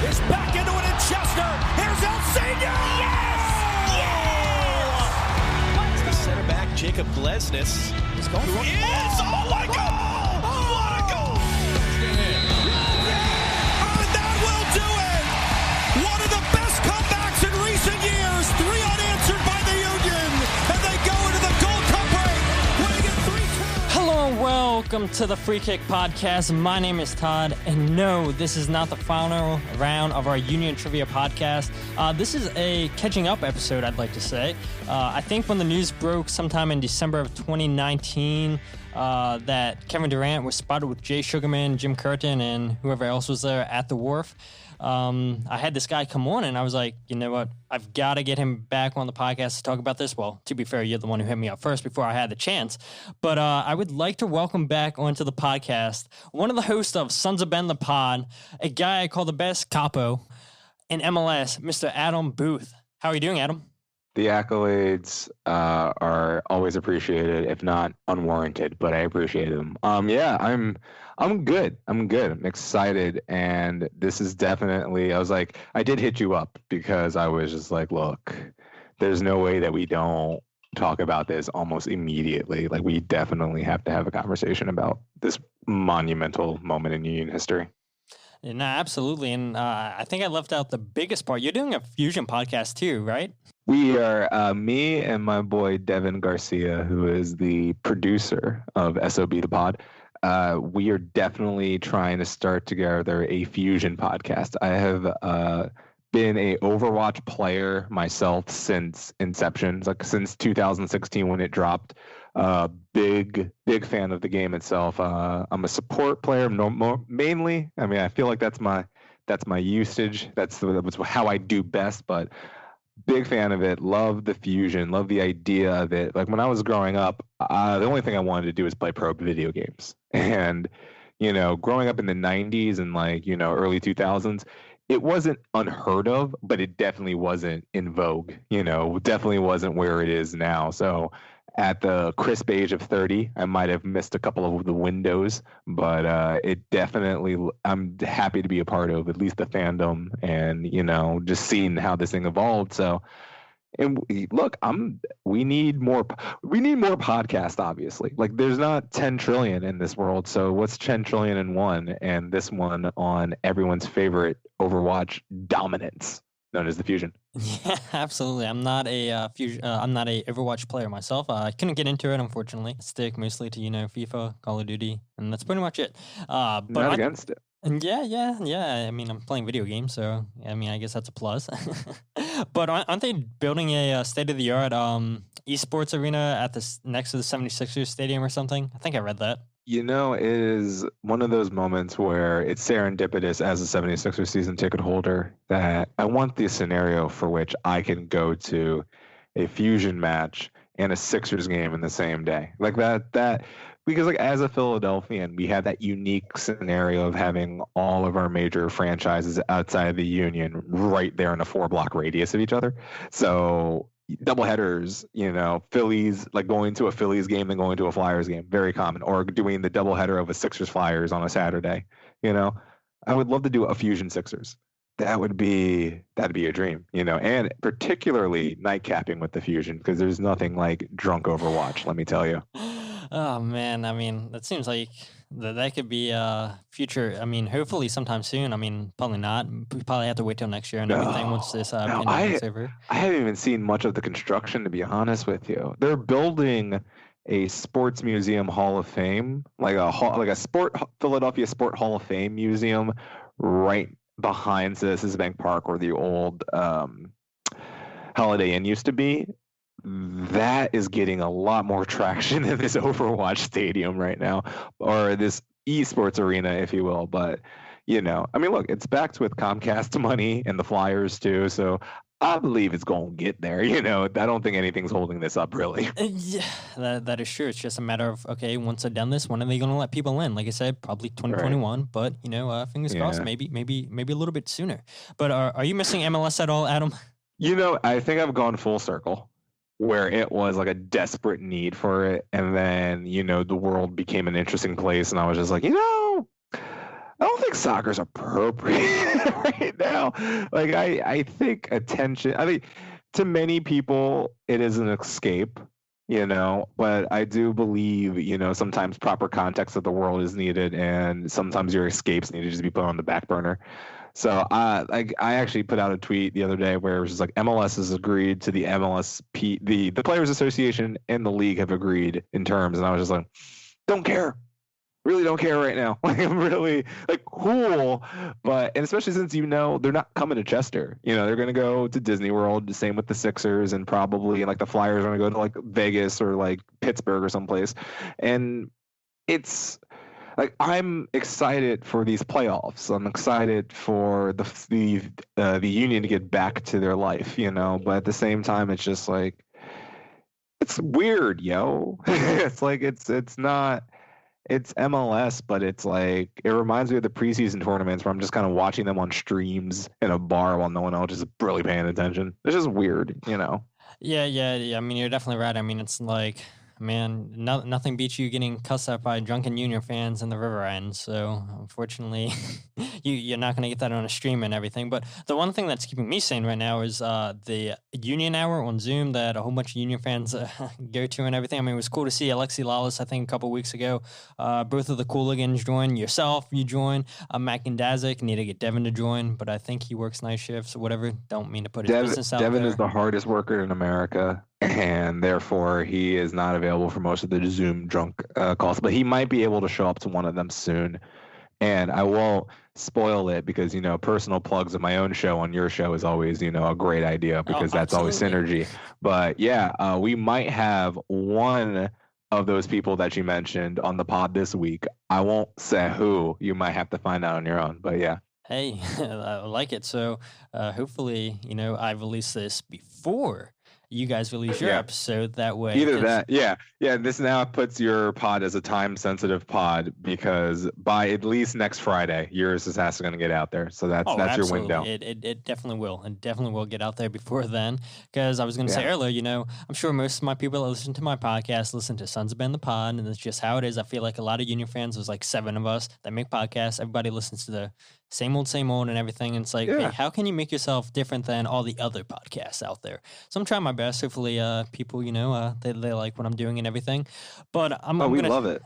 Is back into it in Chester. Here's El Senior. Yes! Yes! The center back, Jakob Glesnes, is going for it. Oh my God! What a goal! And that will do it! One of the best comebacks in recent years. 3 unanswered by the Union. And they go into the Gold Cup break, winning it 3-2. Hello and welcome to the Free Kick Podcast. My name is Todd, and no, this is not the final round of our Union Trivia Podcast. This is a catching up episode, I'd like to say. I think when the news broke sometime in December of 2019 that Kevin Durant was spotted with Jay Sugarman, Jim Curtin, and whoever else was there at the Wharf, I had this guy come on, and I was like, you know what? I've got to get him back on the podcast to talk about this. Well, to be fair, you're the one who hit me up first before I had the chance. But I would like to welcome back onto the podcast one of the hosts of Sons of Ben the Pod, a guy I call the best capo in MLS, Mr. Adam Booth. How are you doing, Adam? The accolades are always appreciated, if not unwarranted, but I appreciate them. Yeah, I'm good. I'm excited, and this is definitely. I did hit you up because I was just like, look, there's no way that we don't talk about this almost immediately. Like, we definitely have to have a conversation about this monumental moment in Union history. No, absolutely, and I think I left out the biggest part. You're doing a fusion podcast too, right? We are, me and my boy Devin Garcia, who is the producer of SOB the Pod. We are definitely trying to start together a fusion podcast. I have been a Overwatch player myself since inception, like since 2016 when it dropped. Big fan of the game itself. I'm a support player mainly. I mean, I feel like that's my usage. That's how I do best, but big fan of it. Love the fusion. Love the idea of it. Like when I was growing up, the only thing I wanted to do was play pro video games. And, growing up in the 90s and early 2000s, it wasn't unheard of, but it definitely wasn't in vogue. Definitely wasn't where it is now. So at the crisp age of 30, I might have missed a couple of the windows, but it definitely, I'm happy to be a part of at least the fandom and, just seeing how this thing evolved. So, and look, we need more podcasts, obviously. Like, there's not 10 trillion in this world. So what's 10 trillion in one? And this one on everyone's favorite Overwatch dominance, known as the Fusion. Yeah, absolutely. I'm not a I'm not a Overwatch player myself. I couldn't get into it, unfortunately. I stick mostly to FIFA, Call of Duty, and that's pretty much it. But not against it. Yeah. I mean, I'm playing video games, so I guess that's a plus. But aren't they building a state-of-the-art esports arena next to the 76ers stadium or something? I think I read that. It is one of those moments where it's serendipitous as a 76ers season ticket holder that I want the scenario for which I can go to a Fusion match and a Sixers game in the same day. Like that because as a Philadelphian, we had that unique scenario of having all of our major franchises outside of the Union right there in a 4-block radius of each other. So doubleheaders, Phillies, like going to a Phillies game and going to a Flyers game, very common, or doing the doubleheader of a Sixers Flyers on a Saturday. I would love to do a Fusion Sixers. That'd be a dream, and particularly night capping with the Fusion, because there's nothing like drunk Overwatch, let me tell you. Oh man, that seems like that could be a future. Hopefully sometime soon. Probably not. We probably have to wait till next year and everything once this pandemic's over. I haven't even seen much of the construction, to be honest with you. They're building a sports museum hall of fame, like a Philadelphia Sport Hall of Fame museum, right behind Citizens Bank Park, where the old Holiday Inn used to be. That is getting a lot more traction than this Overwatch stadium right now, or this esports arena, if you will. But, look, it's backed with Comcast money and the Flyers too. So I believe it's going to get there. I don't think anything's holding this up, really. Yeah, that is true. It's just a matter of, okay, once they've done this, when are they going to let people in? Like I said, probably 2021, right. But, fingers crossed, maybe a little bit sooner. But are you missing MLS at all, Adam? I think I've gone full circle, where it was like a desperate need for it. And then, the world became an interesting place. And I was just like, I don't think soccer's appropriate right now. Like I think attention. I think to many people it is an escape, but I do believe, sometimes proper context of the world is needed, and sometimes your escapes need to just be put on the back burner. So I actually put out a tweet the other day where it was just like MLS has agreed to the MLSP, the Players Association and the league have agreed in terms, and I was just like, don't care. Really don't care right now. Like, I'm really cool, and especially since they're not coming to Chester. They're gonna go to Disney World. The same with the Sixers, and probably the Flyers are gonna go to Vegas or Pittsburgh or someplace. And it's I'm excited for these playoffs. I'm excited for the union to get back to their life. But at the same time, it's just it's weird, yo. It's not. It's MLS, but it's it reminds me of the preseason tournaments where I'm just kind of watching them on streams in a bar while no one else is really paying attention. It's just weird, Yeah. I mean, you're definitely right. I mean, it's man, nothing beats you getting cussed out by drunken Union fans in the river end. So unfortunately, you're not going to get that on a stream and everything. But the one thing that's keeping me sane right now is the Union Hour on Zoom that a whole bunch of Union fans go to and everything. I mean, it was cool to see Alexi Lalas, I think, a couple weeks ago. Both of the Cooligans joined. Yourself, you joined. Matt Gandazik, need to get Devin to join, but I think he works night shifts or whatever. Don't mean to put his business out Devin there. is the hardest worker in America, and therefore he is not available for most of the Zoom drunk calls, but he might be able to show up to one of them soon. And I won't spoil it because, personal plugs of my own show on your show is always, a great idea because that's always synergy. But yeah, we might have one of those people that you mentioned on the pod this week. I won't say who. You might have to find out on your own, but yeah. Hey, I like it. So hopefully, I've released this before you guys release your episode. That way, either that, yeah. This now puts your pod as a time-sensitive pod because by at least next Friday, yours is going to get out there. So that's your window. It definitely will. It definitely will get out there before then. Because I was going to say earlier, I'm sure most of my people that listen to my podcast listen to Sons of Ben the Pod, and that's just how it is. I feel like a lot of Union fans, there's 7 of us that make podcasts. Everybody listens to the same old and everything. And it's hey, how can you make yourself different than all the other podcasts out there? So I'm trying my best. Hopefully, people, they like what I'm doing and everything. But we love it.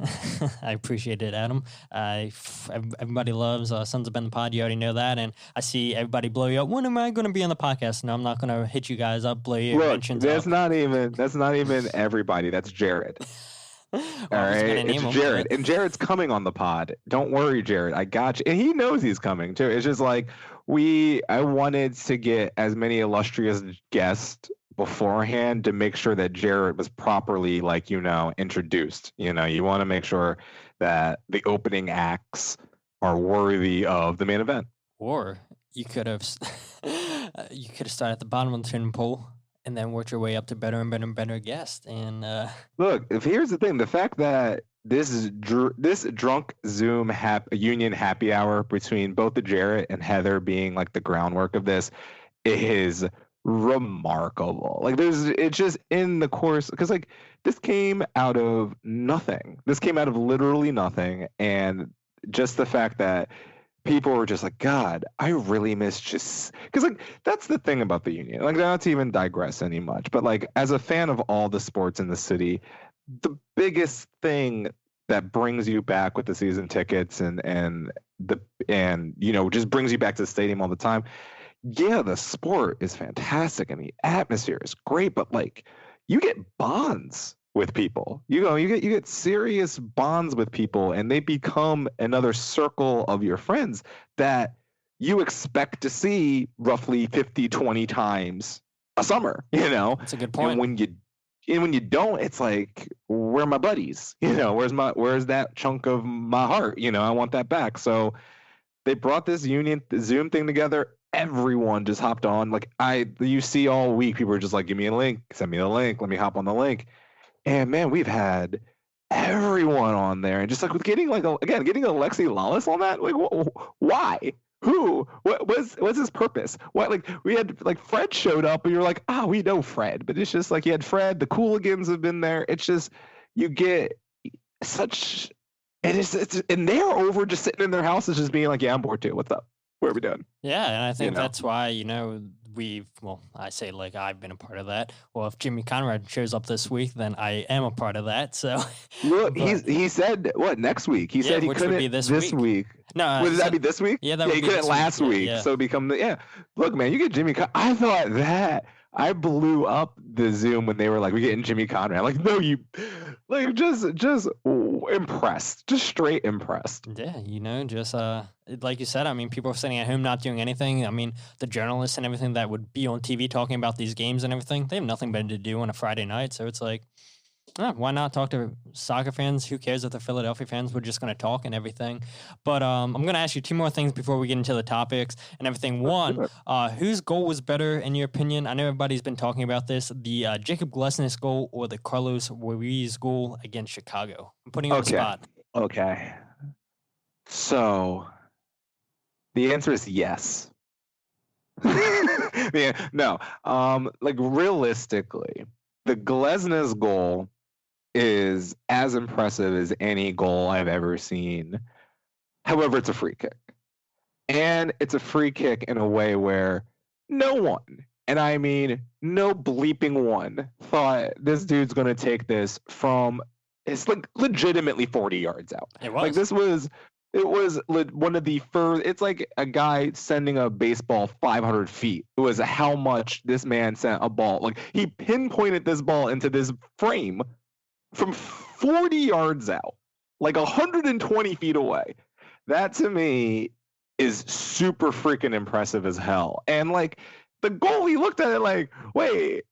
I appreciate it, Adam. Everybody loves Sons of Ben the Pod. You already know that. And I see everybody blow you up. When am I going to be on the podcast? No, I'm not going to hit you guys up, blow your mentions that's up. Not even everybody. That's Jared. All right, it's Jared, and Jared's coming on the pod. Don't worry, Jared. I got you, and he knows he's coming too. It's just I wanted to get as many illustrious guests beforehand to make sure that Jared was properly introduced. You want to make sure that the opening acts are worthy of the main event. Or you could have started at the bottom of the totem pole and then work your way up to better and better and better guests. And look, here's the thing: the fact that this drunk Zoom union happy hour between both the Jarrett and Heather being the groundwork of this is remarkable. It's just in the course because this came out of nothing. This came out of literally nothing, and just the fact that people were just God, I really miss just because that's the thing about the union. Not to even digress any much, but as a fan of all the sports in the city, the biggest thing that brings you back with the season tickets and just brings you back to the stadium all the time. Yeah, the sport is fantastic and the atmosphere is great, but you get bonds with people. You get serious bonds with people, and they become another circle of your friends that you expect to see roughly 50, 20 times a summer, That's a good point. And when you don't, it's where are my buddies? Where's that chunk of my heart? I want that back. So they brought this Zoom thing together. Everyone just hopped on. You see all week, people are just give me a link, send me the link, let me hop on the link. And man, we've had everyone on there, and just getting getting Alexi Lalas on that. Why? Who? What's his purpose? What? We had Fred showed up, and you're we know Fred, but it's just you had Fred. The Cooligans have been there. It's just you get such And and they're over just sitting in their houses just being like, yeah, I'm bored too. What's up? What are we doing? Yeah, and I think that's why, I say like I've been a part of that. Well, if Jimmy Conrad shows up this week, then I am a part of that. So, well, he said what next week? He said he couldn't be this week. No, would that be this week? Yeah, he couldn't last week. Yeah. So become Look, man, you get Jimmy. I thought that I blew up the Zoom when they were like, we're getting Jimmy Conrad. Like, no, you like just impressed, just straight impressed. Yeah, just like you said, I mean, people are sitting at home not doing anything. I mean, the journalists and everything that would be on TV talking about these games and everything, they have nothing better to do on a Friday night. So it's like, why not talk to soccer fans? Who cares if the Philadelphia fans? We're just going to talk and everything. But I'm going to ask you two more things before we get into the topics and everything. One, whose goal was better in your opinion? I know everybody's been talking about this. The Jakob Glesnes goal or the Carlos Ruiz goal against Chicago? I'm putting you on the spot. Okay. So the answer is yes. No. Like realistically, the Glesnes goal is as impressive as any goal I've ever seen. However, it's a free kick. And it's a free kick in a way where no one, and I mean no bleeping one, thought this dude's going to take this from, it's like legitimately 40 yards out. It was. Like it was one of the first, it's like a guy sending a baseball 500 feet. It was how much this man sent a ball. Like he pinpointed this ball into this frame from 40 yards out, like 120 feet away. That to me is super freaking impressive as hell. And like the goalie looked at it like, wait,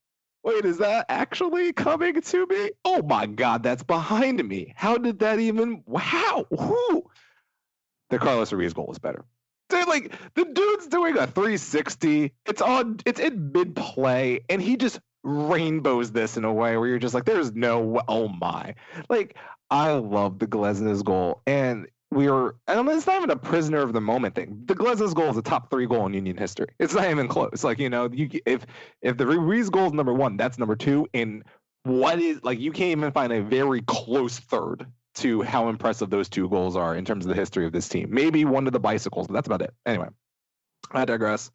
is that actually coming to me? Oh my God, that's behind me. How did that even, how? Who? The Carlos Ruiz goal was better. Dude, like the dude's doing a 360. It's in mid play, and he just rainbows this in a way where you're just like, there's no, oh my. Like, I love the Glesnes goal, and it's not even a prisoner of the moment thing. The Glesnes goal is a top 3 goal in Union history. It's not even close. Like, if the Ruiz goal is number 1, that's number 2. And what is, like, you can't even find a very close third to how impressive those 2 goals are in terms of the history of this team. Maybe one of the bicycles, but that's about it. Anyway, I digress.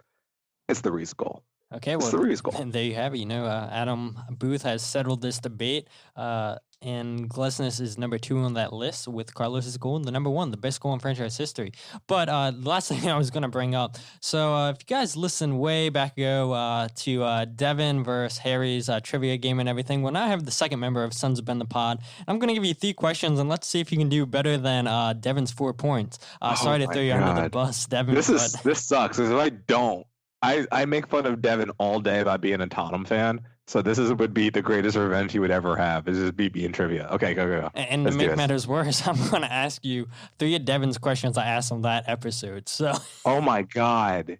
It's the Ruiz goal. Okay, well, and there you have it. Adam Booth has settled this debate, and Glesnes is number 2 on that list with Carlos's goal, and the number 1, the best goal in franchise history. But the last thing I was going to bring up, so if you guys listened way back ago to Devin versus Harry's trivia game and everything, well, now I have the second member of Sons of Ben the Pod. I'm going to give you 3 questions, and let's see if you can do better than Devin's 4 points. Sorry to throw you under the bus, Devin. This sucks, because if I don't, I make fun of Devin all day about being a Tottenham fan, so this would be the greatest revenge he would ever have, is just being trivia. Okay, go. And to make matters worse, I'm going to ask you 3 of Devin's questions I asked on that episode. So. Oh my God.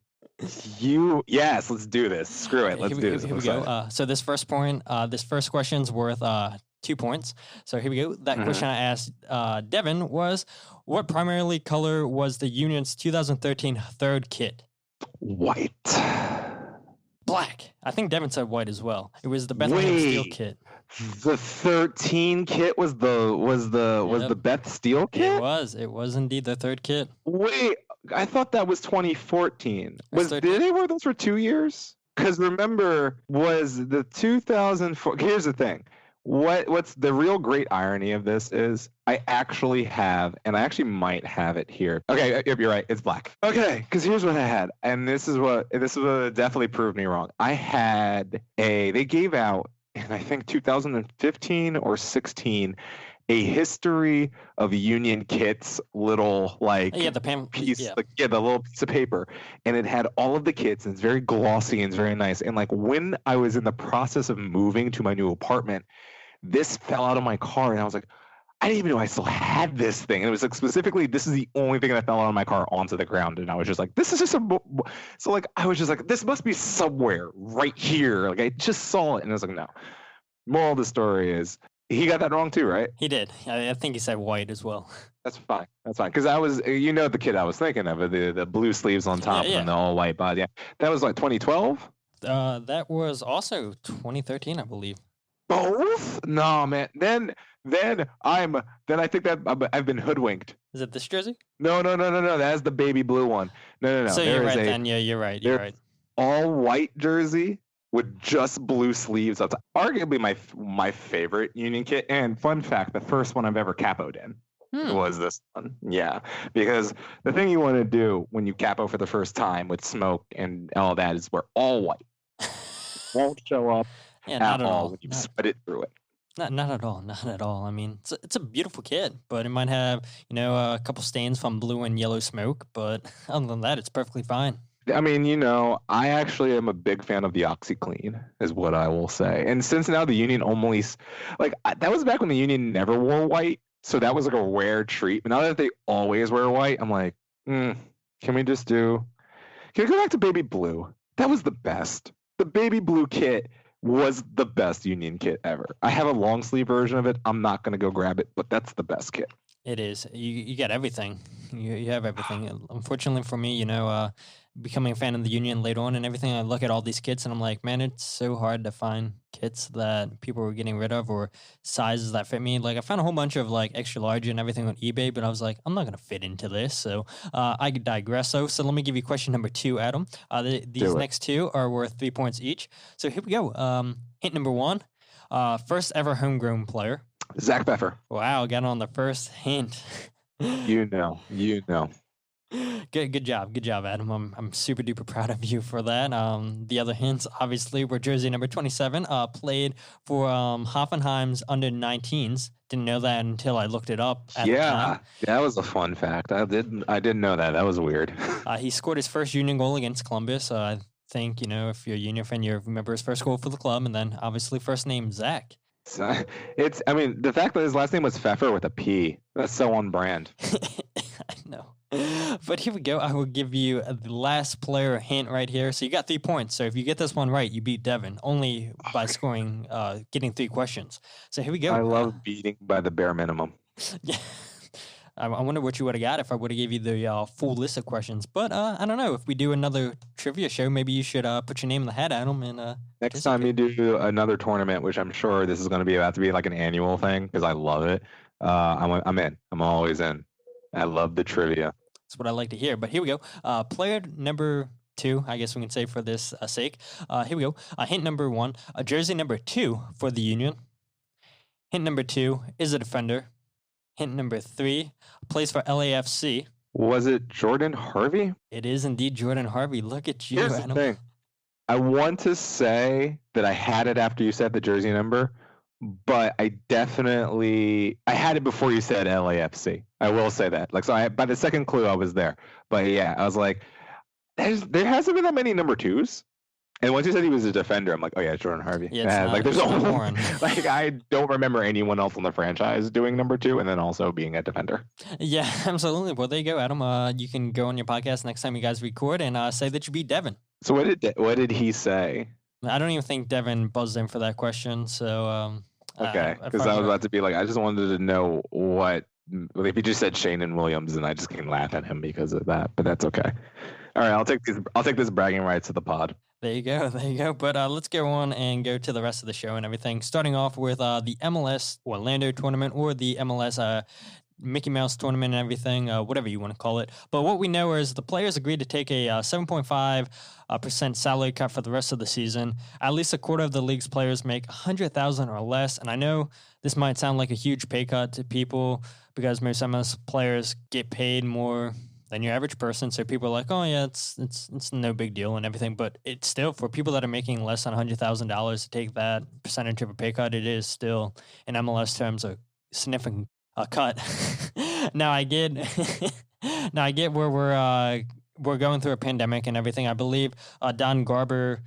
Yes, let's do this. Screw it. Let's do this. Here we go. So this first question's worth 2 points. So here we go. That question I asked Devin was, what primarily color was the Union's 2013 third kit? White. Black. I think Devin said white as well. It was the Bethlehem Steel kit. The 13 kit was the Beth Steel kit? It was indeed the third kit. Wait, I thought that was 2014. Did they wear those for 2 years? Because remember, was the 2004. Here's the thing. What's the real great irony of this is I actually might have it here. Okay, you're right. It's black. Okay, because here's what I had, and this is what definitely proved me wrong. They gave out in I think 2015 or 16 a history of Union kits, little like the little piece of paper, and it had all of the kits, and it's very glossy and it's very nice. And like when I was in the process of moving to my new apartment, this fell out of my car, and I was like, I didn't even know I still had this thing. And it was like specifically, this is the only thing that fell out of my car onto the ground, and I was just like, this is just I was just like, this must be somewhere right here. Like I just saw it, and I was like, no. Moral of the story is, he got that wrong too, right? He did. I think he said white as well. That's fine. Because I was, the kid I was thinking of, the blue sleeves on top and the all white body. Yeah. That was like 2012? That was also 2013, I believe. Both? No, man. Then then I think that I've been hoodwinked. Is it this jersey? No. That's the baby blue one. No. So you're right then. Yeah, you're right. You're right. All white jersey with just blue sleeves. That's arguably my favorite Union kit. And fun fact, the first one I've ever capoed in was this one. Yeah, because the thing you want to do when you capo for the first time with smoke and all that is wear all white. Won't show up at all when you sweat it through it. Not at all. Not at all. I mean, it's a beautiful kit, but it might have, a couple stains from blue and yellow smoke. But other than that, it's perfectly fine. I mean, I actually am a big fan of the OxyClean, is what I will say. And since now the Union only, that was back when the Union never wore white. So that was like a rare treat. But now that they always wear white, I'm like, can we go back to baby blue? That was the best. The baby blue kit was the best Union kit ever. I have a long sleeve version of it. I'm not going to go grab it, but that's the best kit. It is. You get everything. You have everything. Unfortunately for me, becoming a fan of the Union later on and everything, I look at all these kits and I'm like, man, it's so hard to find kits that people were getting rid of or sizes that fit me. Like I found a whole bunch of like extra large and everything on eBay, but I was like, I'm not going to fit into this. So I digress. So let me give you question number 2, Adam. These next 2 are worth 3 points each. So here we go. Hint number 1, first ever homegrown player. Zach Pfeffer. Wow, got on the first hint. You know. Good job, Adam. I'm super duper proud of you for that. The other hints obviously were jersey number 27. Played for Hoffenheim's under 19s. Didn't know that until I looked it up. At the time. That was a fun fact. I didn't know that. That was weird. He scored his first Union goal against Columbus. I think if you're a Union fan, you remember his first goal for the club, and then obviously first name Zach. The fact that his last name was Pfeffer with a P, that's so on brand. I know. But here we go. I will give you the last player hint right here. So you got 3 points. So if you get this one right, you beat Devin only by scoring, getting 3 questions. So here we go. I love beating by the bare minimum. Yeah. I wonder what you would have got if I would have gave you the full list of questions. But I don't know. If we do another trivia show, maybe you should put your name in the hat, Adam. And next time you do another tournament, which I'm sure this is going to be about to be like an annual thing because I love it. I'm in. I'm always in. I love the trivia. That's what I like to hear. But here we go. Player number 2, I guess we can say for this sake. Here we go. Hint number 1, jersey number 2 for the Union. Hint number 2 is a defender. Hint number 3, plays for LAFC. Was it Jordan Harvey? It is indeed Jordan Harvey. Look at you, Here's Adam. The thing. I want to say that I had it after you said the jersey number, but I had it before you said LAFC. I will say that. By the second clue, I was there. But yeah, I was like, there hasn't been that many number 2s. And once you said he was a defender, I'm like, oh yeah, Jordan Harvey. Yeah, there's I don't remember anyone else on the franchise doing number 2 and then also being a defender. Yeah, absolutely. Well, there you go, Adam. You can go on your podcast next time you guys record and say that you beat Devin. So what did he say? I don't even think Devin buzzed in for that question. So okay, because I was about to be like, I just wanted to know if he just said Shane and Williams, and I just can laugh at him because of that. But that's okay. All right, I'll take this bragging rights to the pod. There you go. But let's go on and go to the rest of the show and everything. Starting off with the MLS Orlando Tournament or the MLS Mickey Mouse Tournament and everything, whatever you want to call it. But what we know is the players agreed to take a 7.5% salary cut for the rest of the season. At least a quarter of the league's players make $100,000 or less. And I know this might sound like a huge pay cut to people because most MLS players get paid more than your average person. So people are like, oh yeah, it's no big deal and everything. But it's still, for people that are making less than $100,000 to take that percentage of a pay cut, it is still in MLS terms a significant cut. Now I get where we're going through a pandemic and everything. I believe Don Garber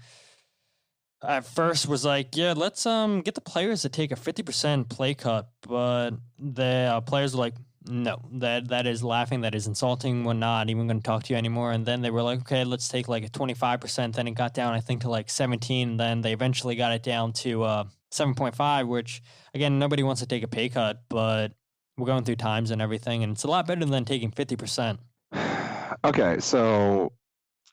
at first was like, yeah, let's get the players to take a 50% play cut, but the players were like, no, that is laughing, that is insulting, we're not even going to talk to you anymore. And then they were like, okay, let's take like a 25%. Then it got down, I think, to like 17. And then they eventually got it down to 7.5, which again, nobody wants to take a pay cut, but we're going through times and everything, and it's a lot better than taking 50%. Okay, so,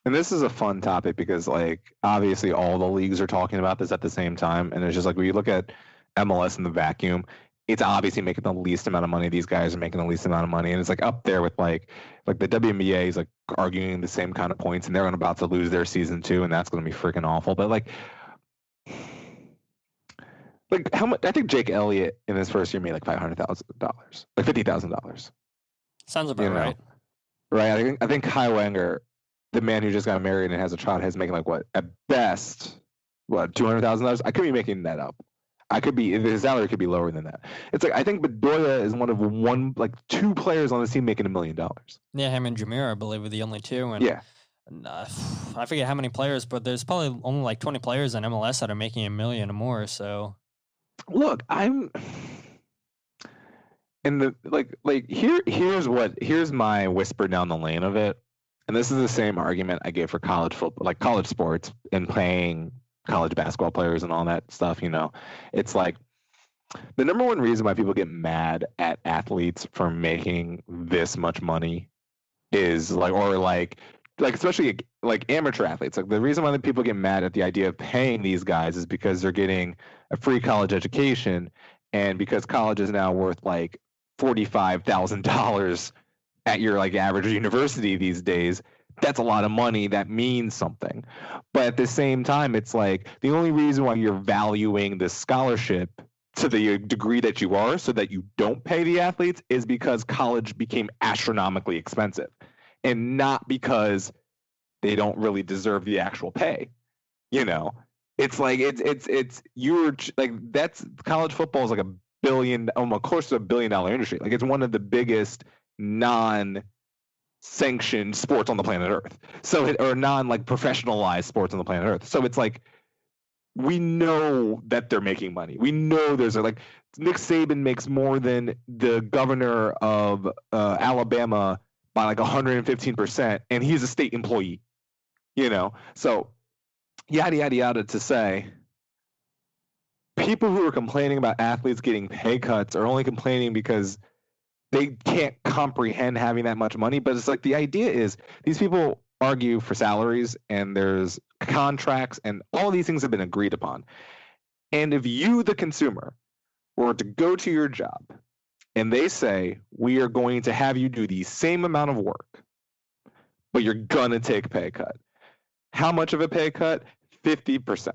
and this is a fun topic because, like, obviously all the leagues are talking about this at the same time, and it's just like when you look at MLS in the vacuum, it's obviously making the least amount of money. These guys are making the least amount of money, and it's like up there with like the WNBA is like arguing the same kind of points, and they're about to lose their season too, and that's going to be freaking awful. But like how much? I think Jake Elliott in his first year made like $500,000, like $50,000. Sounds about right. Right. I think Kai Wenger, the man who just got married and has a child, has making like what at best $200,000. I could be making that up. I could be, his salary could be lower than that. It's like I think Bedoya is one of two players on the team making $1 million. Yeah, him and Jameer, I believe, are the only two. And yeah. I forget how many players, but there's probably only like 20 players in MLS that are making $1 million or more. So, look, I'm in the here's my whisper down the lane of it, and this is the same argument I gave for college football, like college sports, and playing college basketball players and all that stuff. It's like the number one reason why people get mad at athletes for making this much money is especially like amateur athletes. Like the reason why the people get mad at the idea of paying these guys is because they're getting a free college education, and because college is now worth like $45,000 at your like average university these days. That's a lot of money. That means something. But at the same time, it's like the only reason why you're valuing the scholarship to the degree that you are so that you don't pay the athletes is because college became astronomically expensive, and not because they don't really deserve the actual pay. It's like you're like, that's college football is like a billion, almost close to $1 billion industry. Like it's one of the biggest non-sanctioned sports on the planet Earth. Or professionalized sports on the planet Earth. So it's like, we know that they're making money. We know there's like Nick Saban makes more than the governor of Alabama by like 115%, and he's a state employee. So yada yada yada to say, people who are complaining about athletes getting pay cuts are only complaining because they can't comprehend having that much money. But it's like, the idea is these people argue for salaries, and there's contracts, and all of these things have been agreed upon. And if you, the consumer, were to go to your job and they say, we are going to have you do the same amount of work, but you're going to take a pay cut. How much of a pay cut? 50%.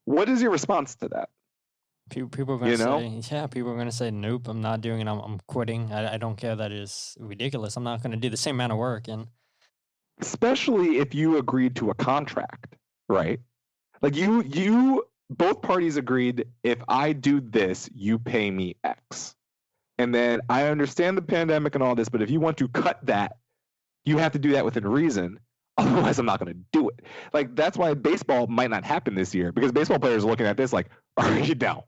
What is your response to that? People are going to say, people are going to say, nope, I'm not doing it. I'm quitting. I don't care. That is ridiculous. I'm not going to do the same amount of work. And especially if you agreed to a contract, right? Like both parties agreed, if I do this, you pay me X. And then I understand the pandemic and all this, but if you want to cut that, you have to do that within reason. Otherwise, I'm not going to do it. Like, that's why baseball might not happen this year, because baseball players are looking at this like, are you down?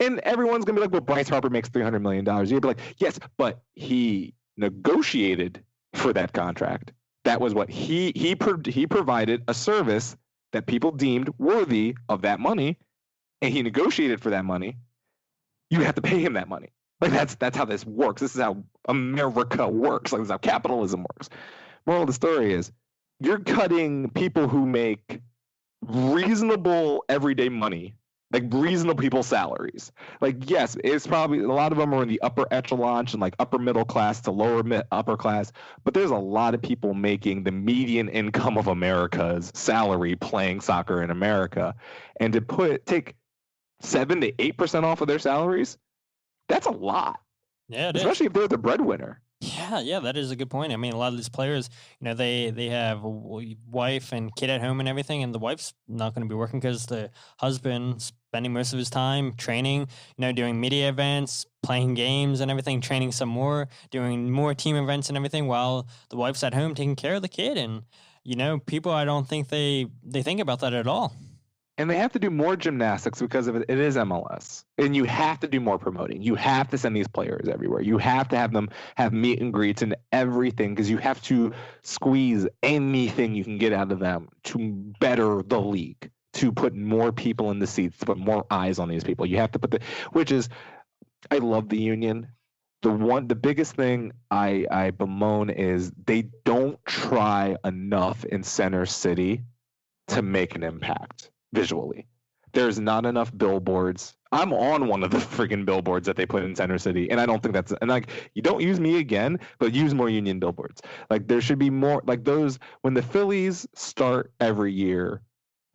And everyone's going to be like, well, Bryce Harper makes $300 million. You'd be like, yes, but he negotiated for that contract. That was what he provided a service that people deemed worthy of that money, and he negotiated for that money. You have to pay him that money. Like, that's how this works. This is how America works. Like, this is how capitalism works. Moral of the story is, you're cutting people who make reasonable everyday money, like reasonable people's salaries. Like, yes, it's probably a lot of them are in the upper echelon and like upper middle class to lower upper class, but there's a lot of people making the median income of America's salary playing soccer in America, and to take 7 to 8% off of their salaries, that's a lot. Yeah, especially if they're the breadwinner. Yeah, that is a good point. I mean, a lot of these players, they have a wife and kid at home and everything, and the wife's not going to be working because the husband's spending most of his time training, doing media events, playing games and everything, training some more, doing more team events and everything, while the wife's at home taking care of the kid. And, people, I don't think they think about that at all. And they have to do more gymnastics because of it is MLS. And you have to do more promoting. You have to send these players everywhere. You have to have them have meet and greets and everything, because you have to squeeze anything you can get out of them to better the league, to put more people in the seats, to put more eyes on these people. You have to which is, I love the union. The biggest thing I bemoan is they don't try enough in Center City to make an impact. Visually, there's not enough billboards. I'm on one of the freaking billboards that they put in Center City, and I don't think that's, and like, you don't use me again, but use more Union billboards. Like, there should be more like those when the Phillies start every year.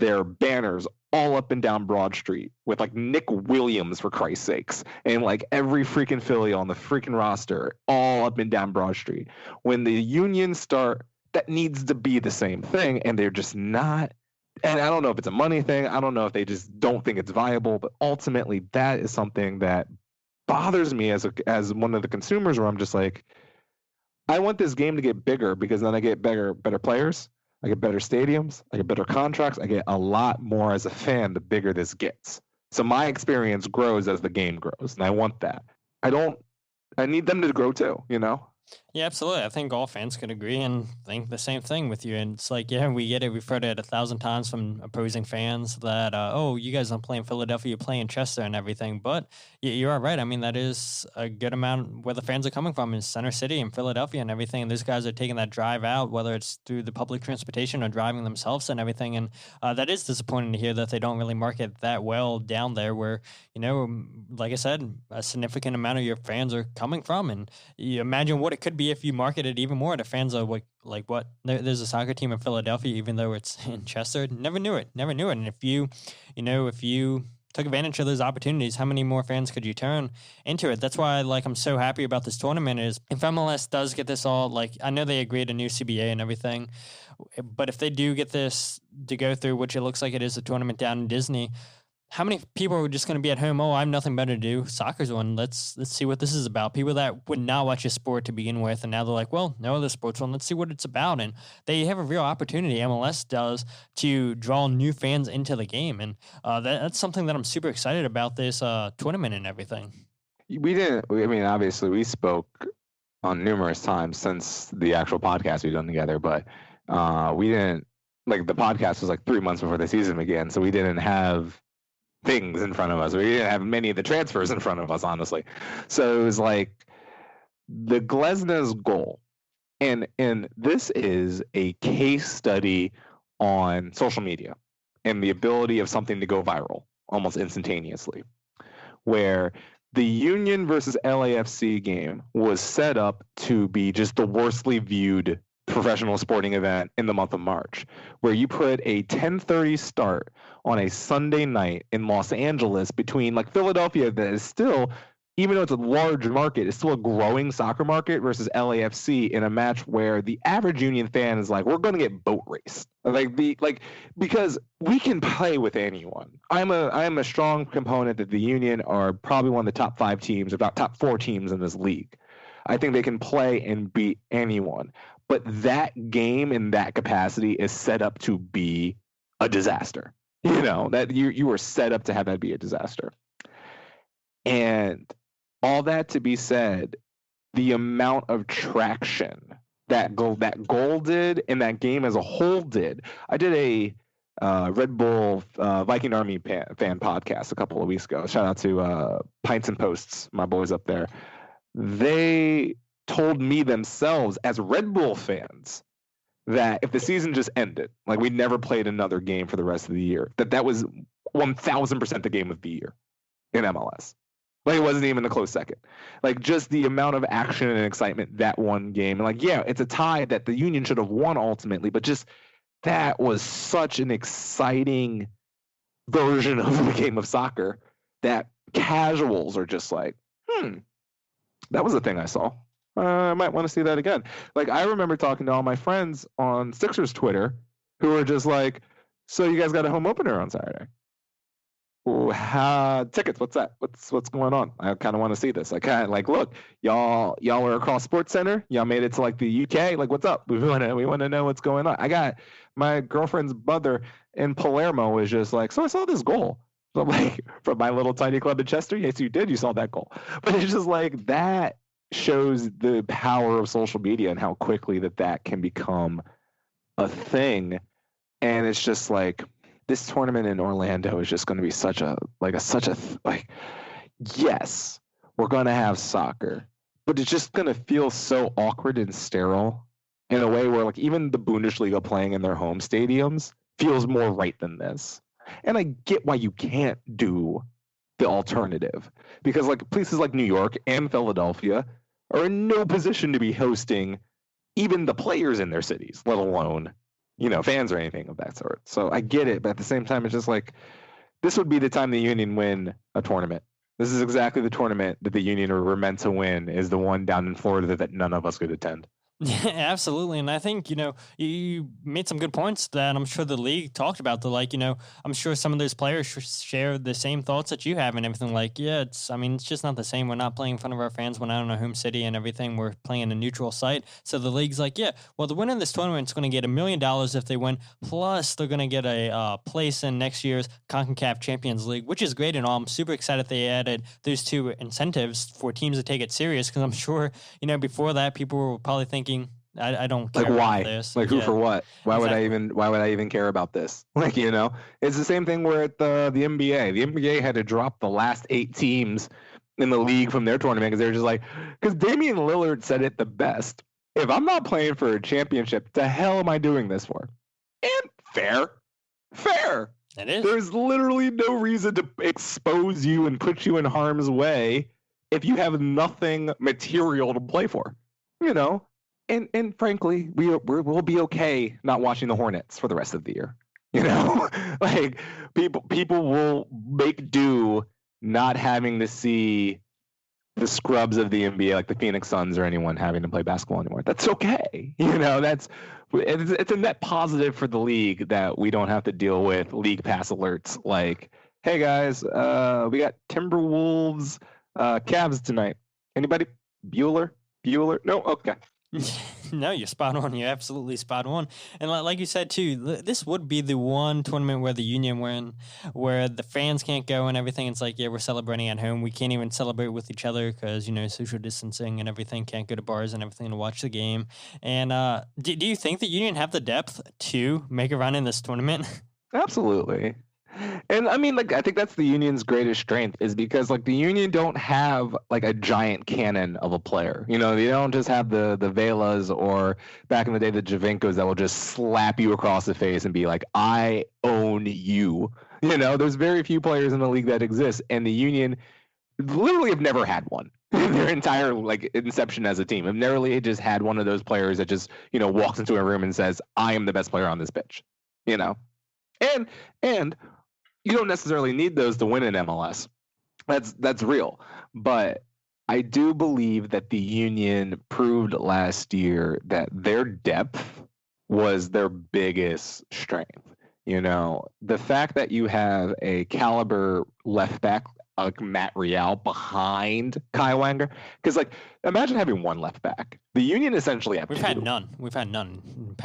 Their banners all up and down Broad Street with like Nick Williams, for Christ's sakes, and like every freaking Philly on the freaking roster all up and down Broad Street. When the Unions start, that needs to be the same thing, and they're just not. And I don't know if it's a money thing. I don't know if they just don't think it's viable, but ultimately that is something that bothers me as one of the consumers, where I'm just like, I want this game to get bigger, because then I get better players, I get better stadiums, I get better contracts, I get a lot more as a fan the bigger this gets. So my experience grows as the game grows, and I want that. I need them to grow too, you know? Yeah, absolutely. I think all fans could agree and think the same thing with you. And it's like, yeah, we get it. We've heard it 1,000 times from opposing fans that, oh, you guys don't play in Philadelphia, you play in Chester and everything. But you are right. I mean, that is a good amount where the fans are coming from, is Center City and Philadelphia and everything. And those guys are taking that drive out, whether it's through the public transportation or driving themselves and everything. And that is disappointing to hear that they don't really market that well down there, where, you know, like I said, a significant amount of your fans are coming from. And you imagine what it could be if you market it even more to fans of like what there's a soccer team in Philadelphia, even though it's in Chester. Never knew it. And if you took advantage of those opportunities, how many more fans could you turn into it? That's why, like, I'm so happy about this tournament. Is if MLS does get this all, like, I know they agreed a new CBA and everything, but if they do get this to go through, which it looks like it is, a tournament down in Disney, how many people are just going to be at home? Oh, I have nothing better to do. Soccer's one. Let's see what this is about. People that would not watch a sport to begin with, and now they're like, well, no other sports one. Let's see what it's about. And they have a real opportunity, MLS does, to draw new fans into the game. And that's something that I'm super excited about, this tournament and everything. Obviously we spoke on numerous times since the actual podcast we've done together, but we didn't, like, the podcast was like 3 months before the season began, so we didn't have things in front of us. We didn't have many of the transfers in front of us, honestly. So it was like the Glesnes goal, and this is a case study on social media and the ability of something to go viral almost instantaneously, where the Union versus LAFC game was set up to be just the worstly viewed professional sporting event in the month of March, where you put a 10:30 start on a Sunday night in Los Angeles between, like, Philadelphia, that is still, even though it's a large market, it's still a growing soccer market, versus LAFC, in a match where the average Union fan is like, we're going to get boat raced. Because we can play with anyone. I'm a strong component that the Union are probably one of the top 5 teams, about top 4 teams in this league. I think they can play and beat anyone. But that game in that capacity is set up to be a disaster. You know, that you were set up to have that be a disaster. And all that to be said, the amount of traction that goal did, and that game as a whole did. I did a Red Bull Viking Army fan podcast a couple of weeks ago. Shout out to Pints and Posts, my boys up there. They told me themselves, as Red Bull fans, that if the season just ended, like, we never played another game for the rest of the year, that was 1,000% the game of the year in MLS. Like, it wasn't even a close second. Like, just the amount of action and excitement that one game. And, like, yeah, it's a tie that the Union should have won ultimately, but just that was such an exciting version of the game of soccer that casuals are just like, that was the thing I saw. I might want to see that again. Like, I remember talking to all my friends on Sixers Twitter who were just like, so you guys got a home opener on Saturday? Tickets, what's that? What's going on? I kind of want to see this. Like, look, y'all were across Sports Center. Y'all made it to, like, the UK. Like, what's up? We want to know what's going on. I got my girlfriend's brother in Palermo was just like, so I saw this goal. So I'm like, from my little tiny club in Chester. Yes, you did. You saw that goal. But it's just like, that shows the power of social media and how quickly that can become a thing. And it's just like, this tournament in Orlando is just going to be yes, we're going to have soccer, but it's just going to feel so awkward and sterile in a way where, like, even the Bundesliga playing in their home stadiums feels more right than this. And I get why you can't do the alternative, because like places like New York and Philadelphia are in no position to be hosting even the players in their cities, let alone, fans or anything of that sort. So I get it, but at the same time, it's just like, this would be the time the Union win a tournament. This is exactly the tournament that the Union were meant to win, is the one down in Florida that none of us could attend. Yeah, absolutely. And I think, you made some good points that I'm sure the league talked about. I'm sure some of those players share the same thoughts that you have and everything. Like, yeah, it's just not the same. We're not playing in front of our fans when out in our home city and everything. We're playing in a neutral site. So the league's like, yeah, well, the winner of this tournament is going to get $1 million if they win. Plus, they're going to get a place in next year's CONCACAF Champions League, which is great and all. I'm super excited they added those two incentives for teams to take it serious, because I'm sure, before that, people were probably thinking, I don't care why? About this. Who for what? Why would I even care about this? It's the same thing where at the NBA. The NBA had to drop the last 8 teams in the league from their tournament because they were just like, because Damian Lillard said it the best. If I'm not playing for a championship, the hell am I doing this for? And fair. It is. There's literally no reason to expose you and put you in harm's way if you have nothing material to play for. And frankly, we'll be okay not watching the Hornets for the rest of the year. Like people will make do not having to see the scrubs of the NBA, like the Phoenix Suns or anyone having to play basketball anymore. That's okay. It's a net positive for the league that we don't have to deal with league pass alerts like, hey guys, we got Timberwolves, Cavs tonight. Anybody? Bueller? No? Okay. No, you're spot on. You're absolutely spot on. And like you said, too, this would be the one tournament where the Union win, where the fans can't go and everything. It's like, yeah, we're celebrating at home. We can't even celebrate with each other because, social distancing and everything. Can't go to bars and everything to watch the game. And do you think that Union have the depth to make a run in this tournament? Absolutely. And I mean, I think that's the Union's greatest strength, is because the Union don't have a giant cannon of a player. They don't just have the Velas or back in the day the Javinkos that will just slap you across the face and be like, I own you. There's very few players in the league that exist, and the Union literally have never had one in their entire inception as a team. Have never just had one of those players that just walks into a room and says, I am the best player on this pitch. And you don't necessarily need those to win in MLS. That's real. But I do believe that the Union proved last year that their depth was their biggest strength. The fact that you have a caliber left back like Matt Real behind Kai Wanger, because imagine having one left back. The Union essentially have We've two. had none. We've had none.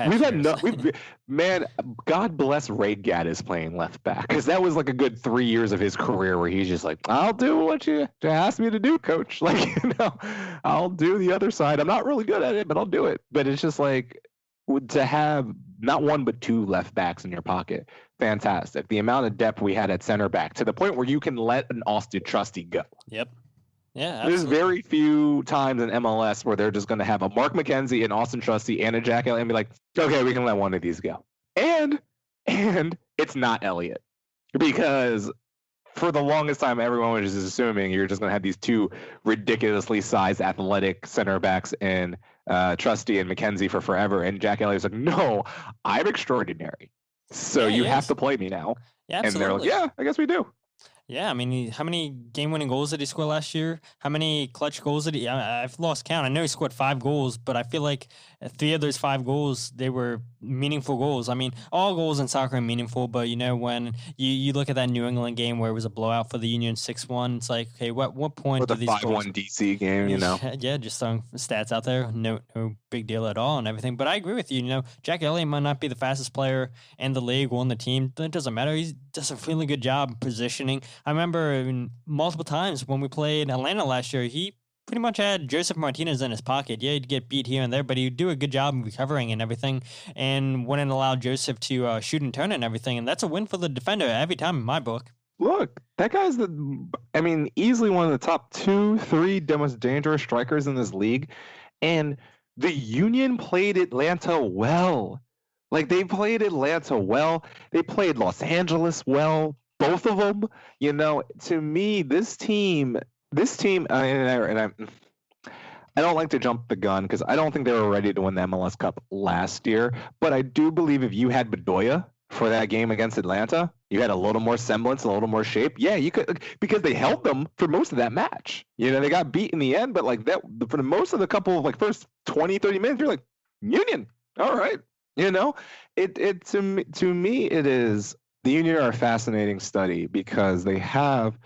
Man, God bless Raid Gaddis playing left back, because that was a good 3 years of his career where he's just like, I'll do what you ask me to do, coach. I'll do the other side. I'm not really good at it, but I'll do it. But it's just to have not one but two left backs in your pocket, fantastic. The amount of depth we had at center back, to the point where you can let an Austin Trusty go. Yep. Yeah, absolutely. There's very few times in MLS where they're just going to have a Mark McKenzie, an Austin Trusty, and a Jack Elliott and be like, okay, we can let one of these go. And it's not Elliott, because for the longest time, everyone was just assuming you're just going to have these two ridiculously sized athletic center backs in Trusty and McKenzie for forever. And Jack Elliott's like, no, I'm extraordinary. So you have to play me now. Yeah, and they're like, yeah, I guess we do. Yeah, I mean, how many game-winning goals did he score last year? How many clutch goals did he? I've lost count. I know he scored 5 goals, but I feel like 3 of those 5 goals, they were meaningful goals. I mean, all goals in soccer are meaningful, but when you look at that New England game where it was a blowout for the Union 6-1, it's like, okay, what point do these goals? Or the 5-1 DC game, Yeah, just throwing stats out there. No big deal at all and everything. But I agree with you. Jack Elliott might not be the fastest player in the league or on the team. It doesn't matter. He does a really good job positioning. I remember multiple times when we played Atlanta last year, he pretty much had Joseph Martinez in his pocket. Yeah, he'd get beat here and there, but he'd do a good job of recovering and everything, and wouldn't allow Joseph to shoot and turn and everything. And that's a win for the defender every time in my book. Look, that guy's easily one of the top 2-3 most dangerous strikers in this league. And the Union played Atlanta well. They played Atlanta well. They played Los Angeles well. both of them. To me, this team, I don't like to jump the gun because I don't think they were ready to win the MLS Cup last year. But I do believe if you had Bedoya for that game against Atlanta, you had a little more semblance, a little more shape. Yeah, you could, because they held them for most of that match. They got beat in the end, but like that for the most of the couple of like first 20, 30 minutes, you're like, Union, all right. It to me it is, the Union are a fascinating study because they have